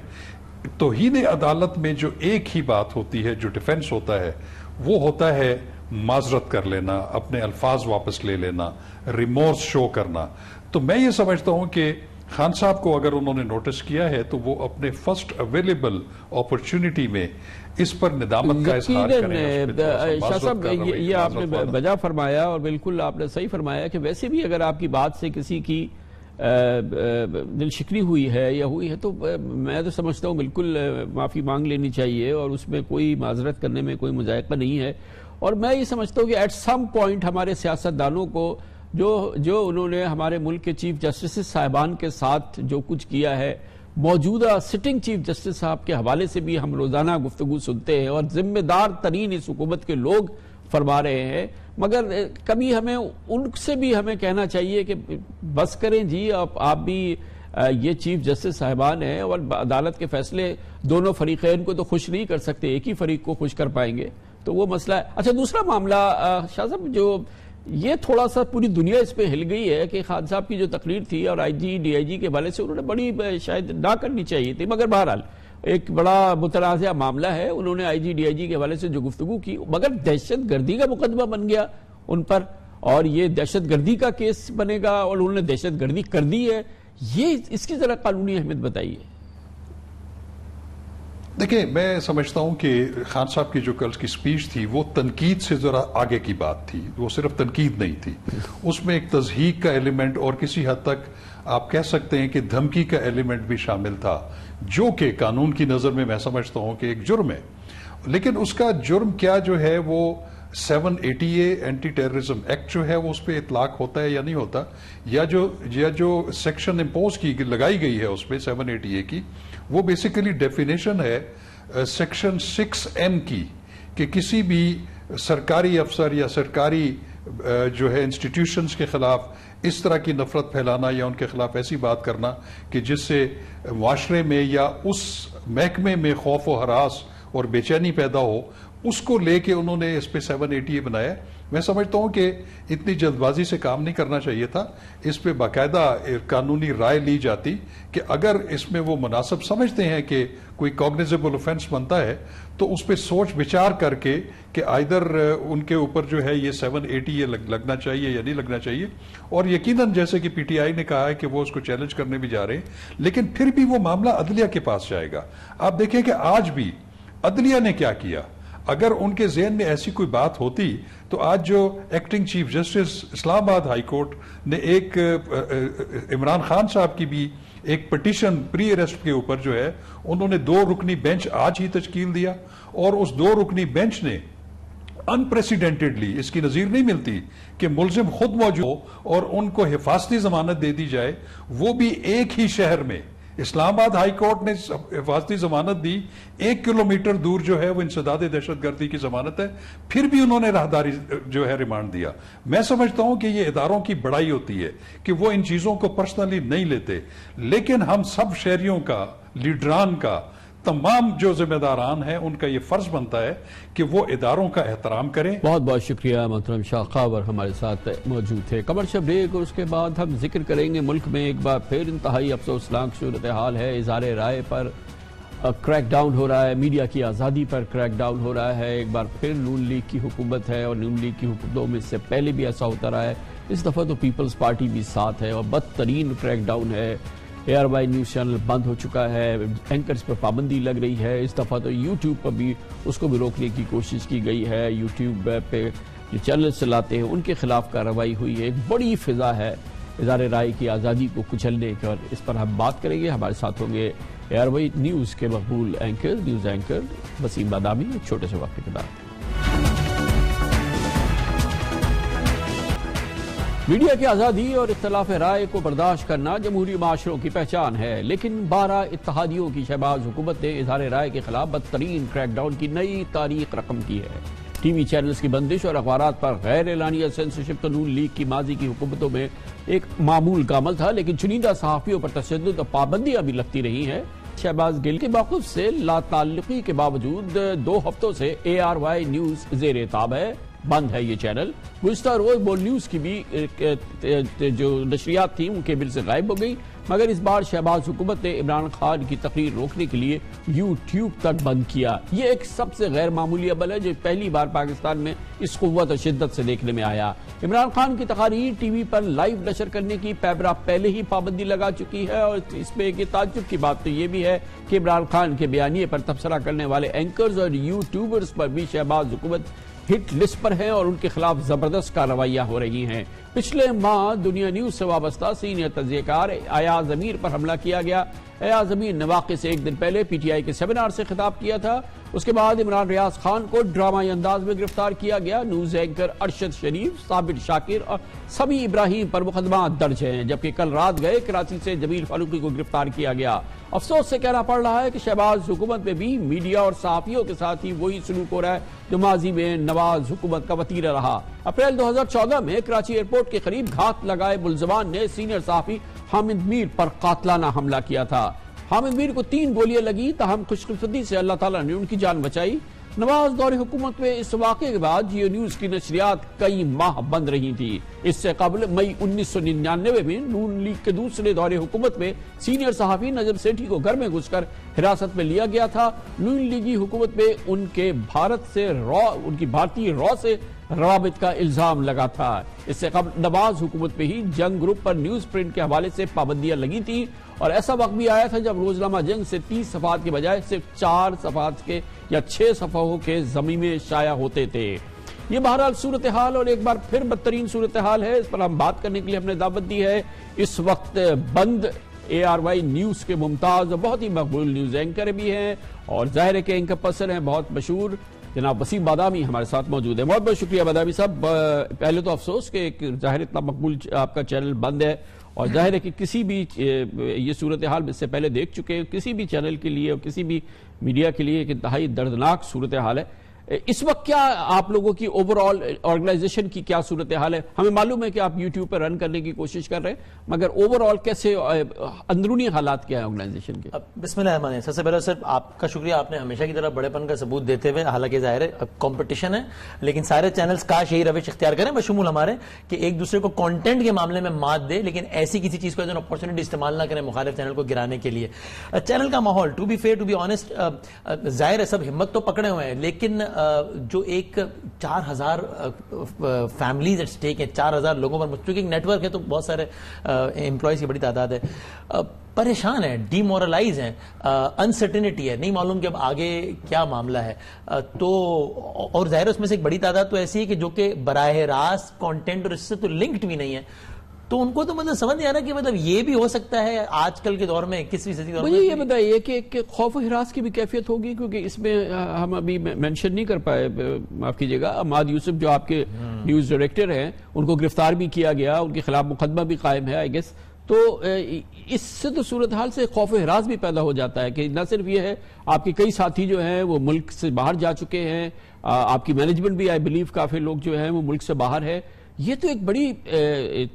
توہین عدالت میں جو ایک ہی بات ہوتی ہے، جو ڈیفنس ہوتا ہے، وہ ہوتا ہے معذرت کر لینا، اپنے الفاظ واپس لے لینا، ریمورس شو کرنا۔ تو میں یہ سمجھتا ہوں کہ خان صاحب کو اگر انہوں نے نوٹس کیا ہے تو وہ اپنے فرسٹ اویلیبل اپرچونٹی میں اس پر ندامت کا اظہار کریں۔ شاہ صاحب یہ آپ نے بجا فرمایا، اور بالکل آپ نے صحیح فرمایا کہ ویسے بھی اگر آپ کی بات سے کسی کی دل شکنی ہوئی ہے یا ہوئی ہے تو میں تو سمجھتا ہوں بالکل معافی مانگ لینی چاہیے، اور اس میں کوئی معذرت کرنے میں کوئی مذائقہ نہیں ہے۔ اور میں یہ سمجھتا ہوں کہ ایٹ سم پوائنٹ ہمارے سیاستدانوں کو جو انہوں نے ہمارے ملک کے چیف جسٹس صاحبان کے ساتھ جو کچھ کیا ہے، موجودہ سٹنگ چیف جسٹس صاحب کے حوالے سے بھی ہم روزانہ گفتگو سنتے ہیں، اور ذمہ دار ترین اس حکومت کے لوگ فرما رہے ہیں، مگر کبھی ہمیں ان سے بھی ہمیں کہنا چاہیے کہ بس کریں جی، آپ بھی یہ چیف جسٹس صاحبان ہیں، اور عدالت کے فیصلے دونوں فریقین کو تو خوش نہیں کر سکتے، ایک ہی فریق کو خوش کر پائیں گے، تو وہ مسئلہ ہے۔ اچھا، دوسرا معاملہ شاہ صاحب، جو یہ تھوڑا سا پوری دنیا اس پہ ہل گئی ہے کہ خان صاحب کی جو تقریر تھی اور آئی جی ڈی آئی جی کے حوالے سے انہوں نے بڑی شاید نہ کرنی چاہیے تھی، مگر بہرحال ایک بڑا متنازع معاملہ ہے، انہوں نے آئی جی ڈی آئی جی کے حوالے سے جو گفتگو کی، مگر دہشت گردی کا مقدمہ بن گیا ان پر، اور یہ دہشت گردی کا کیس بنے گا، اور انہوں نے دہشت گردی کر دی ہے، یہ اس کی ذرا قانونی اہمیت بتائیے۔ دیکھیں، میں سمجھتا ہوں کہ خان صاحب کی جو کل کی سپیچ تھی وہ تنقید سے ذرا آگے کی بات تھی، وہ صرف تنقید نہیں تھی، اس میں ایک تضحیق کا ایلیمنٹ اور کسی حد تک آپ کہہ سکتے ہیں کہ دھمکی کا ایلیمنٹ بھی شامل تھا، جو کہ قانون کی نظر میں سمجھتا ہوں کہ ایک جرم ہے، لیکن اس کا جرم کیا جو ہے وہ 780A اینٹی ٹیررزم ایکٹ جو ہے وہ اس پہ اطلاق ہوتا ہے یا نہیں ہوتا، یا جو سیکشن امپوز کی لگائی گئی ہے اس پہ 780A کی، وہ بیسیکلی ڈیفینیشن ہے سیکشن 6M کی، کہ کسی بھی سرکاری افسر یا سرکاری جو ہے انسٹیٹیوشنز کے خلاف اس طرح کی نفرت پھیلانا یا ان کے خلاف ایسی بات کرنا کہ جس سے معاشرے میں یا اس محکمے میں خوف و ہراس اور بے چینی پیدا ہو، اس کو لے کے انہوں نے اس پہ 780A بنایا۔ میں سمجھتا ہوں کہ اتنی جلد بازی سے کام نہیں کرنا چاہیے تھا، اس پہ باقاعدہ قانونی رائے لی جاتی کہ اگر اس میں وہ مناسب سمجھتے ہیں کہ کوئی کوگنیزیبل اوفینس بنتا ہے تو اس پہ سوچ بچار کر کے کہ آئدر ان کے اوپر جو ہے یہ 780A لگنا چاہیے یا نہیں لگنا چاہیے، اور یقیناً جیسے کہ پی ٹی آئی نے کہا ہے کہ وہ اس کو چیلنج کرنے بھی جا رہے ہیں، لیکن پھر بھی وہ معاملہ عدلیہ کے پاس جائے گا۔ آپ دیکھیں کہ آج بھی عدلیہ نے کیا کیا، اگر ان کے ذہن میں ایسی کوئی بات ہوتی تو آج جو ایکٹنگ چیف جسٹس اسلام آباد ہائی کورٹ نے ایک عمران خان صاحب کی بھی ایک پٹیشن پری اریسٹ کے اوپر جو ہے انہوں نے 2 رکنی بینچ آج ہی تشکیل دیا، اور اس 2 رکنی بینچ نے انپریسیڈنٹڈلی، اس کی نظیر نہیں ملتی کہ ملزم خود موجود ہو اور ان کو حفاظتی ضمانت دے دی جائے، وہ بھی ایک ہی شہر میں۔ اسلام آباد ہائی کورٹ نے حفاظتی ضمانت دی، 1 کلومیٹر دور جو ہے وہ انسداد دہشت گردی کی ضمانت ہے، پھر بھی انہوں نے راہداری جو ہے ریمانڈ دیا۔ میں سمجھتا ہوں کہ یہ اداروں کی بڑائی ہوتی ہے کہ وہ ان چیزوں کو پرسنلی نہیں لیتے، لیکن ہم سب شہریوں کا، لیڈران کا، تمام جو ذمہ داران ہیں ان کا یہ فرض بنتا ہے کہ وہ اداروں کا احترام کریں۔ بہت بہت شکریہ محترم شاہ خاور ہمارے ساتھ موجود تھے۔ کمرشل بریک، اور اس کے بعد ہم ذکر کریں گے ملک میں ایک بار پھر انتہائی افسوسناک صورتحال ہے، اظہار رائے پر کریک ڈاؤن ہو رہا ہے، میڈیا کی آزادی پر کریک ڈاؤن ہو رہا ہے. ایک بار پھر نون لیگ کی حکومت ہے اور نون لیگ کی حکومتوں میں اس سے پہلے بھی ایسا ہوتا رہا ہے. اس دفعہ تو پیپلز پارٹی بھی ساتھ ہے اور بدترین کریک ڈاؤن ہے. ARY نیوز چینل بند ہو چکا ہے، اینکرز پر پابندی لگ رہی ہے. اس دفعہ تو یوٹیوب پر بھی اس کو بھی روکنے کی کوشش کی گئی ہے. یوٹیوب پہ جو چینل چلاتے ہیں ان کے خلاف کارروائی ہوئی ہے. ایک بڑی فضا ہے اظہار رائے کی آزادی کو کچلنے کی، اور اس پر ہم بات کریں گے. ہمارے ساتھ ہوں گے ARY نیوز کے مقبول نیوز اینکر وسیم بادامی. ایک چھوٹے سے وقت کے بعد میڈیا کی آزادی اور اختلاف رائے کو برداشت کرنا جمہوری معاشروں کی پہچان ہے، لیکن 12 اتحادیوں کی شہباز حکومت نے اظہار رائے کے خلاف بدترین کریک ڈاؤن کی نئی تاریخ رقم کی ہے. ٹی وی چینلز کی بندش اور اخبارات پر غیر اعلانیہ سینسرشپ تو نون لیگ کی ماضی کی حکومتوں میں ایک معمول کا عمل تھا، لیکن چنندہ صحافیوں پر تشدد اور پابندیاں بھی لگتی رہی ہیں. شہباز گل کے موقف سے لا تعلقی کے باوجود 2 ہفتوں سے ARY نیوز زیر اعتاب ہے، بند ہے یہ چینل. گزشتہ روز بول نیوز کی بھی جو نشریات تھیں ان کیبل سے غائب ہو گئی، مگر اس بار شہباز حکومت نے عمران خان کی تقریر روکنے کے لیے یوٹیوب تک بند کیا. یہ ایک سب سے غیر معمولی عمل ہے جو پہلی بار پاکستان میں اس قوت اور شدت سے دیکھنے میں آیا. عمران خان کی تقاریر ٹی وی پر لائیو نشر کرنے کی پیبرا پہلے ہی پابندی لگا چکی ہے، اور اس میں ایک تعجب کی بات تو یہ بھی ہے کہ عمران خان کے بیانیے پر تبصرہ کرنے والے اینکرز اور یوٹیوبرز پر بھی شہباز حکومت ہٹ لسٹ پر ہیں اور ان کے خلاف زبردست کارروائیاں ہو رہی ہیں. پچھلے ماہ دنیا نیوز سے وابستہ سینئر تجزیہ کار ایاز امیر پر حملہ کیا گیا. ایاز امیر نے واقعے سے ایک دن پہلے PTI کے سیمینار سے خطاب کیا تھا. اس کے بعد عمران ریاض خان کو ڈرامائی انداز میں گرفتار کیا گیا. نیوز اینکر ارشد شریف، ثابت شاکر اور سمیع ابراہیم پر مقدمات درج ہیں، جبکہ کل رات گئے کراچی سے جمیل فاروقی کو گرفتار کیا گیا. افسوس سے کہنا پڑ رہا ہے کہ شہباز حکومت میں بھی میڈیا اور صحافیوں کے ساتھ ہی وہی سلوک ہو رہا ہے جو ماضی میں نواز حکومت کا وتیرہ رہا. اپریل 2014 میں کراچی ایئرپورٹ کے قریب گھات لگائے ملزمان نے سینئر صحافی حامد میر پر قاتلانہ حملہ کیا تھا. حامد میر کو 3 گولیاں لگی، تاہم خوش قسمتی سے اللہ تعالیٰ نے ان کی جان بچائی. نواز دور حکومت میں اس واقعے کے بعد جیو نیوز کی نشریات کئی ماہ بند رہی تھی. اس سے قبل مئی 1999 میں نون لیگ کے دوسرے دور حکومت میں سینئر صحافی نجم سیٹھی کو گھر میں گھس کر حراست میں لیا گیا تھا. نون لیگی حکومت میں ان کی بھارتی را سے روابط کا الزام لگا تھا. اس سے قبل نواز حکومت میں ہی جنگ گروپ پر نیوز پرنٹ کے حوالے سے پابندیاں لگی تھیں، اور ایسا وقت بھی آیا تھا جب روزنامہ جنگ سے 30 صفحات کے بجائے صرف 4 صفحات کے یا 6 صفحوں کے ضمیمے شائع ہوتے تھے. یہ بہرحال صورتحال اور ایک بار پھر بدترین صورتحال ہے. اس پر ہم بات کرنے کے لیے ہم نے دعوت دی ہے اس وقت بند ARY نیوز کے ممتاز اور بہت ہی مقبول نیوز اینکر بھی ہیں اور ظاہر ہے کہ اینکر پرسن ہیں بہت مشہور، جناب وسیم بادامی ہمارے ساتھ موجود ہے. بہت بہت شکریہ بادامی صاحب. پہلے تو افسوس کہ ظاہر اتنا مقبول آپ کا چینل بند ہے، اور ظاہر ہے کہ کسی بھی یہ صورتحال اس سے پہلے دیکھ چکے ہیں، کسی بھی چینل کے لیے اور کسی بھی میڈیا کے لیے ایک انتہائی دردناک صورتحال ہے. اس وقت کیا آپ لوگوں کی اوور آل آرگنائزیشن کی کیا صورتحال ہے؟ ہمیں معلوم ہے کہ آپ یوٹیوب پہ رن کرنے کی کوشش کر رہے ہیں، مگر اوور آل کیسے اندرونی حالات کیا ہے آرگنائزیشن کے؟ بسم اللہ الرحمن الرحیم. سب سے پہلے سر آپ کا شکریہ، آپ نے ہمیشہ کی طرح بڑے پن کا ثبوت دیتے ہوئے، حالانکہ ظاہر ہے کمپٹیشن ہے لیکن سارے چینلز کاش یہی روش اختیار کریں بشمول ہمارے کہ ایک دوسرے کو کانٹینٹ کے معاملے میں مات دے، لیکن ایسی کسی چیز کو ایز این اپارچونٹی استعمال نہ کریں مخالف چینل کو گرانے کے لیے. چینل کا ماحول to be fair to be honest ظاہر ہے سب ہمت تو پکڑے ہوئے ہیں، لیکن جو ایک 4000 فیملیز ایٹ اسٹیک ہیں، 4000 لوگوں پر، چونکہ ایک نیٹ ورک ہے تو بہت سارے امپلائیز کی بڑی تعداد ہے، پریشان ہیں، ڈی مورلائز ہیں، انسرٹینٹی ہے، نہیں معلوم کہ اب آگے کیا معاملہ ہے. تو اور ظاہر اس میں سے ایک بڑی تعداد تو ایسی ہے کہ جو کہ براہ راست کانٹینٹ اور اس سے تو لنکڈ بھی نہیں ہے، تو ان کو تو مطلب سمجھ نہیں آ رہا کہ مطلب یہ بھی ہو سکتا ہے آج کل کے دور میں 21ویں صدی دور میں. مجھے یہ بتائیے کہ خوف و ہراس کی بھی کیفیت ہوگی، کیونکہ اس میں ہم ابھی مینشن نہیں کر پائے، معاف کیجیے گا، عماد یوسف جو آپ کے نیوز ڈائریکٹر ہیں ان کو گرفتار بھی کیا گیا، ان کے خلاف مقدمہ بھی قائم ہے آئی گیس. تو اس سے تو صورتحال سے خوف و ہراس بھی پیدا ہو جاتا ہے کہ نہ صرف یہ ہے آپ کے کئی ساتھی جو ہیں وہ ملک سے باہر جا چکے ہیں، آپ کی مینجمنٹ بھی آئی بلیو کافی لوگ جو ہیں وہ ملک سے باہر ہے. یہ تو ایک بڑی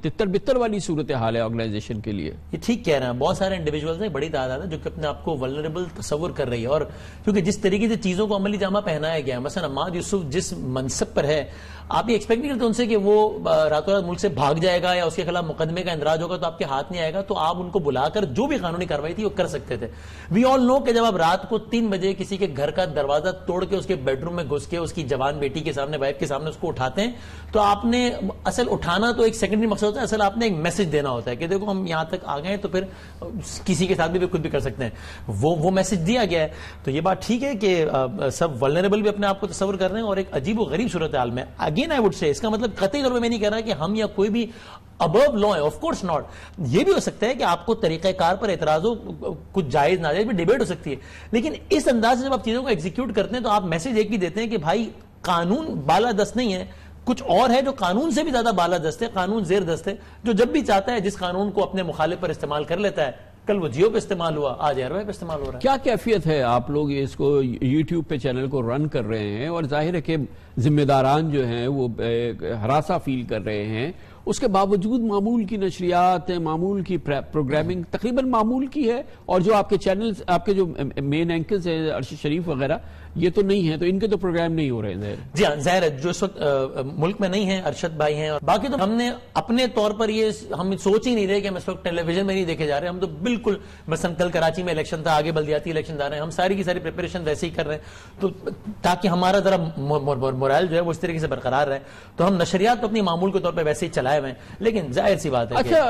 تتر بتر والی صورتحال ہے آرگنائزیشن کے لیے. یہ ٹھیک کہہ رہے ہیں، بہت سارے انڈیویجولز ہیں، بڑی تعداد ہے جو کہ اپنے آپ کو ولنریبل تصور کر رہی ہے، اور کیونکہ جس طریقے سے چیزوں کو عملی جامہ پہنایا گیا ہے، مثلا عماد یوسف جس منصب پر ہے آپ یہ ایکسپیکٹ نہیں کرتے ان سے کہ وہ راتوں رات ملک سے بھاگ جائے گا یا اس کے خلاف مقدمے کا اندراج ہوگا تو آپ کے ہاتھ نہیں آئے گا, تو آپ ان کو بلا کر جو بھی قانونی کارروائی تھی وہ کر سکتے تھے. وی آل نو کہ جب آپ رات کو 3 بجے کسی کے گھر کا دروازہ توڑ کے اس کے بیڈ روم میں گھس کے اس کی جوان بیٹی کے سامنے, وائف کے سامنے اس کو اٹھاتے ہیں, تو آپ نے اصل اٹھانا تو ایک سیکنڈری مقصد ہوتا ہے, اصل آپ نے ایک میسج دینا ہوتا ہے کہ دیکھو ہم یہاں تک آ گئے تو پھر کسی کے ساتھ بھی خود بھی کر سکتے ہیں. وہ میسج دیا گیا ہے. تو یہ بات ٹھیک ہے کہ سب ولنریبل بھی اپنے آپ کو تصور کر رہے ہیں اور ایک عجیب و غریب صورتحال میں. اگین آئی وڈ سے اس کا مطلب قطعی طور پہ میں نہیں کہہ رہا کہ ہم یا کوئی بھی ابو لا ہے, آف کورس ناٹ. یہ بھی ہو سکتا ہے کہ آپ کو طریقہ کار پر اعتراض ہو, کچھ جائز ناجائز بھی ڈیبیٹ ہو سکتی ہے, لیکن اس انداز سے جب آپ چیزوں کو ایگزیکیوٹ کرتے ہیں تو آپ میسج ایک ہی دیتے ہیں کہ بھائی قانون بالادست نہیں ہے, کچھ اور ہے جو قانون سے بھی زیادہ بالادست ہے, قانون زیر دست ہے, جو جب بھی چاہتا ہے جس قانون کو اپنے مخالف پر استعمال کر لیتا ہے. کل وہ جیو پہ استعمال ہوا, آج ایئر وے پہ استعمال ہو رہا ہے. کیا کیفیت ہے؟ آپ لوگ اس کو یوٹیوب پہ چینل کو رن کر رہے ہیں اور ظاہر ہے کہ ذمہ داران جو ہیں وہ ہراساں فیل کر رہے ہیں, اس کے باوجود معمول کی نشریات, معمول کی پروگرامنگ تقریباً معمول کی ہے, اور جو آپ کے چینلز, آپ کے جو مین اینکرز ہیں ارشد شریف وغیرہ, یہ تو نہیں ہے, تو ان کے تو پروگرام نہیں ہو رہے ہیں. جی ہاں, ظاہر ہے جو اس وقت ملک میں نہیں ہیں, ارشد بھائی ہیں, اور باقی تو ہم نے اپنے طور پر یہ ہم سوچ ہی نہیں رہے کہ ہم اس وقت ٹیلی ویژن میں نہیں دیکھے جا رہے. ہم تو بالکل, مثلا کل کراچی میں الیکشن تھا, آگے بلدیاتی الیکشن آ رہے ہیں, ہم ساری کی ساری پریپریشن ویسے ہی کر رہے ہیں, تو تاکہ ہمارا ذرا مورائل جو ہے وہ اس طریقے سے برقرار رہے. تو ہم نشریات تو اپنی معمول کے طور پہ ویسے ہی چلائے ہوئے ہیں, لیکن ظاہر سی بات ہے کہ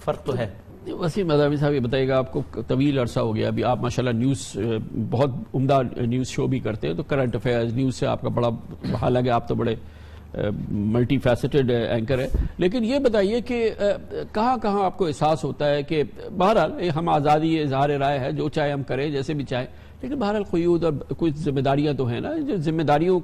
فرق تو ہے. وسیم مدامی صاحب یہ بتائیے گا, آپ کو طویل عرصہ ہو گیا, ابھی آپ ماشاءاللہ نیوز بہت عمدہ نیوز شو بھی کرتے ہیں, تو کرنٹ افیئرز نیوز سے آپ کا بڑا, حالانکہ آپ تو بڑے ملٹی فیسٹڈ اینکر ہے, لیکن یہ بتائیے کہ کہاں کہاں آپ کو احساس ہوتا ہے کہ بہرحال ہم آزادی اظہار رائے ہے, جو چاہے ہم کریں جیسے بھی چاہیں, لیکن بہرحال قیود اور کچھ ذمہ داریاں تو ہیں نا, جو ذمہ داریوں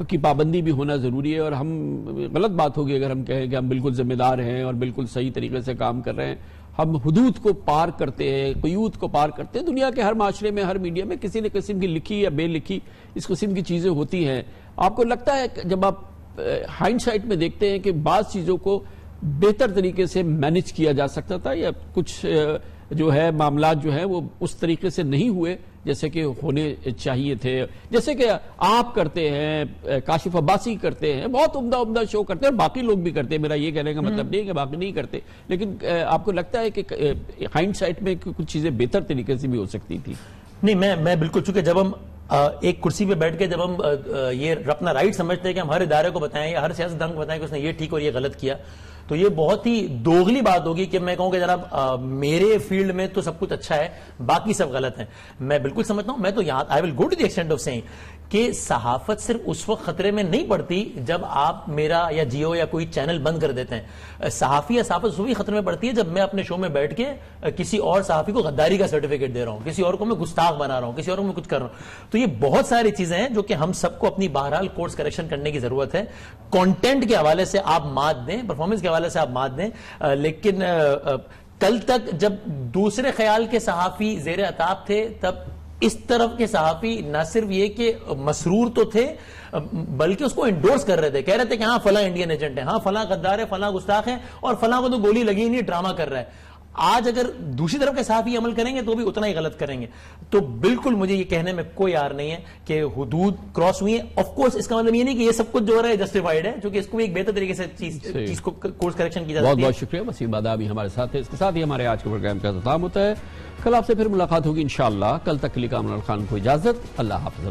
کی پابندی بھی ہونا ضروری ہے. اور ہم, غلط بات ہوگی اگر ہم کہیں کہ ہم بالکل ذمہ دار ہیں اور بالکل صحیح طریقے سے کام کر رہے ہیں. ہم حدود کو پار کرتے ہیں, قیود کو پار کرتے ہیں. دنیا کے ہر معاشرے میں, ہر میڈیا میں کسی نہ قسم کی لکھی یا بے لکھی اس قسم کی چیزیں ہوتی ہیں. آپ کو لگتا ہے کہ جب آپ ہائنڈ سائٹ میں دیکھتے ہیں کہ بعض چیزوں کو بہتر طریقے سے مینج کیا جا سکتا تھا, یا کچھ جو ہے معاملات جو ہیں وہ اس طریقے سے نہیں ہوئے جیسے کہ ہونے چاہیے تھے, جیسے کہ آپ کرتے ہیں, کاشف عباسی کرتے ہیں, بہت عمدہ شو کرتے ہیں, اور باقی لوگ بھی کرتے ہیں. میرا یہ کہنے کا مطلب نہیں کہ باقی نہیں کرتے, لیکن آپ کو لگتا ہے کہ ہائنڈ سائٹ میں کچھ چیزیں بہتر طریقے سے بھی ہو سکتی تھی؟ نہیں, میں بالکل, چونکہ جب ہم ایک کرسی پہ بیٹھ کے جب ہم یہ اپنا رائٹ سمجھتے ہیں کہ ہم ہر ادارے کو بتائیں یا ہر سیاستدان کو بتائیں کہ اس نے یہ ٹھیک اور یہ غلط کیا, تو یہ بہت ہی دوغلی بات ہوگی کہ میں کہوں کہ جناب میرے فیلڈ میں تو سب کچھ اچھا ہے, باقی سب غلط ہیں. میں بالکل سمجھتا ہوں, میں تو یہاں I will go to the extent of seeing کہ صحافت صرف اس وقت خطرے میں نہیں پڑتی جب آپ میرا یا جیو یا کوئی چینل بند کر دیتے ہیں. صحافی یا صحافت وہی خطرے میں پڑتی ہے جب میں اپنے شو میں بیٹھ کے کسی اور صحافی کو غداری کا سرٹیفکیٹ دے رہا ہوں, کسی اور کو میں گستاخ بنا رہا ہوں, کسی اور کو میں کچھ کر رہا ہوں. تو یہ بہت ساری چیزیں ہیں جو کہ ہم سب کو اپنی بہرحال کورس کریکشن کرنے کی ضرورت ہے. کانٹینٹ کے حوالے سے آپ مات دیں, پرفارمنس کے حوالے سے آپ مات دیں, لیکن کل تک جب دوسرے خیال کے صحافی زیر عتاب تھے تب اس طرف کے صحافی نہ صرف یہ کہ مسرور تو تھے بلکہ اس کو انڈورس کر رہے تھے, کہہ رہے تھے کہ ہاں فلاں انڈین ایجنٹ ہے, ہاں فلاں غدار ہے, فلاں گستاخ ہے, اور فلاں کو تو گولی لگی نہیں, ڈرامہ کر رہا ہے. آج اگر دوسری طرف کے صحافی عمل کریں گے تو بھی اتنا ہی غلط کریں گے. تو بالکل مجھے یہ کہنے میں کوئی یار نہیں ہے کہ حدود کراس ہوئی ہیں. آف کورس اس کا مطلب یہ نہیں کہ یہ سب کچھ جو ہو رہا ہے جسٹیفائڈ ہے, کیونکہ اس کو ایک بہتر طریقے سے چیز کو کورس کریکشن کی جا سکتی ہے. بہت شکریہ وسیم بادامی ہمارے ساتھ ہے. اس کے ساتھ ہی ہمارے آج کے پروگرام کا اختتام ہوتا ہے. کل آپ سے پھر ملاقات ہوگی انشاءاللہ. کل تک کے لیے کامران خان کو اجازت. اللہ حافظ.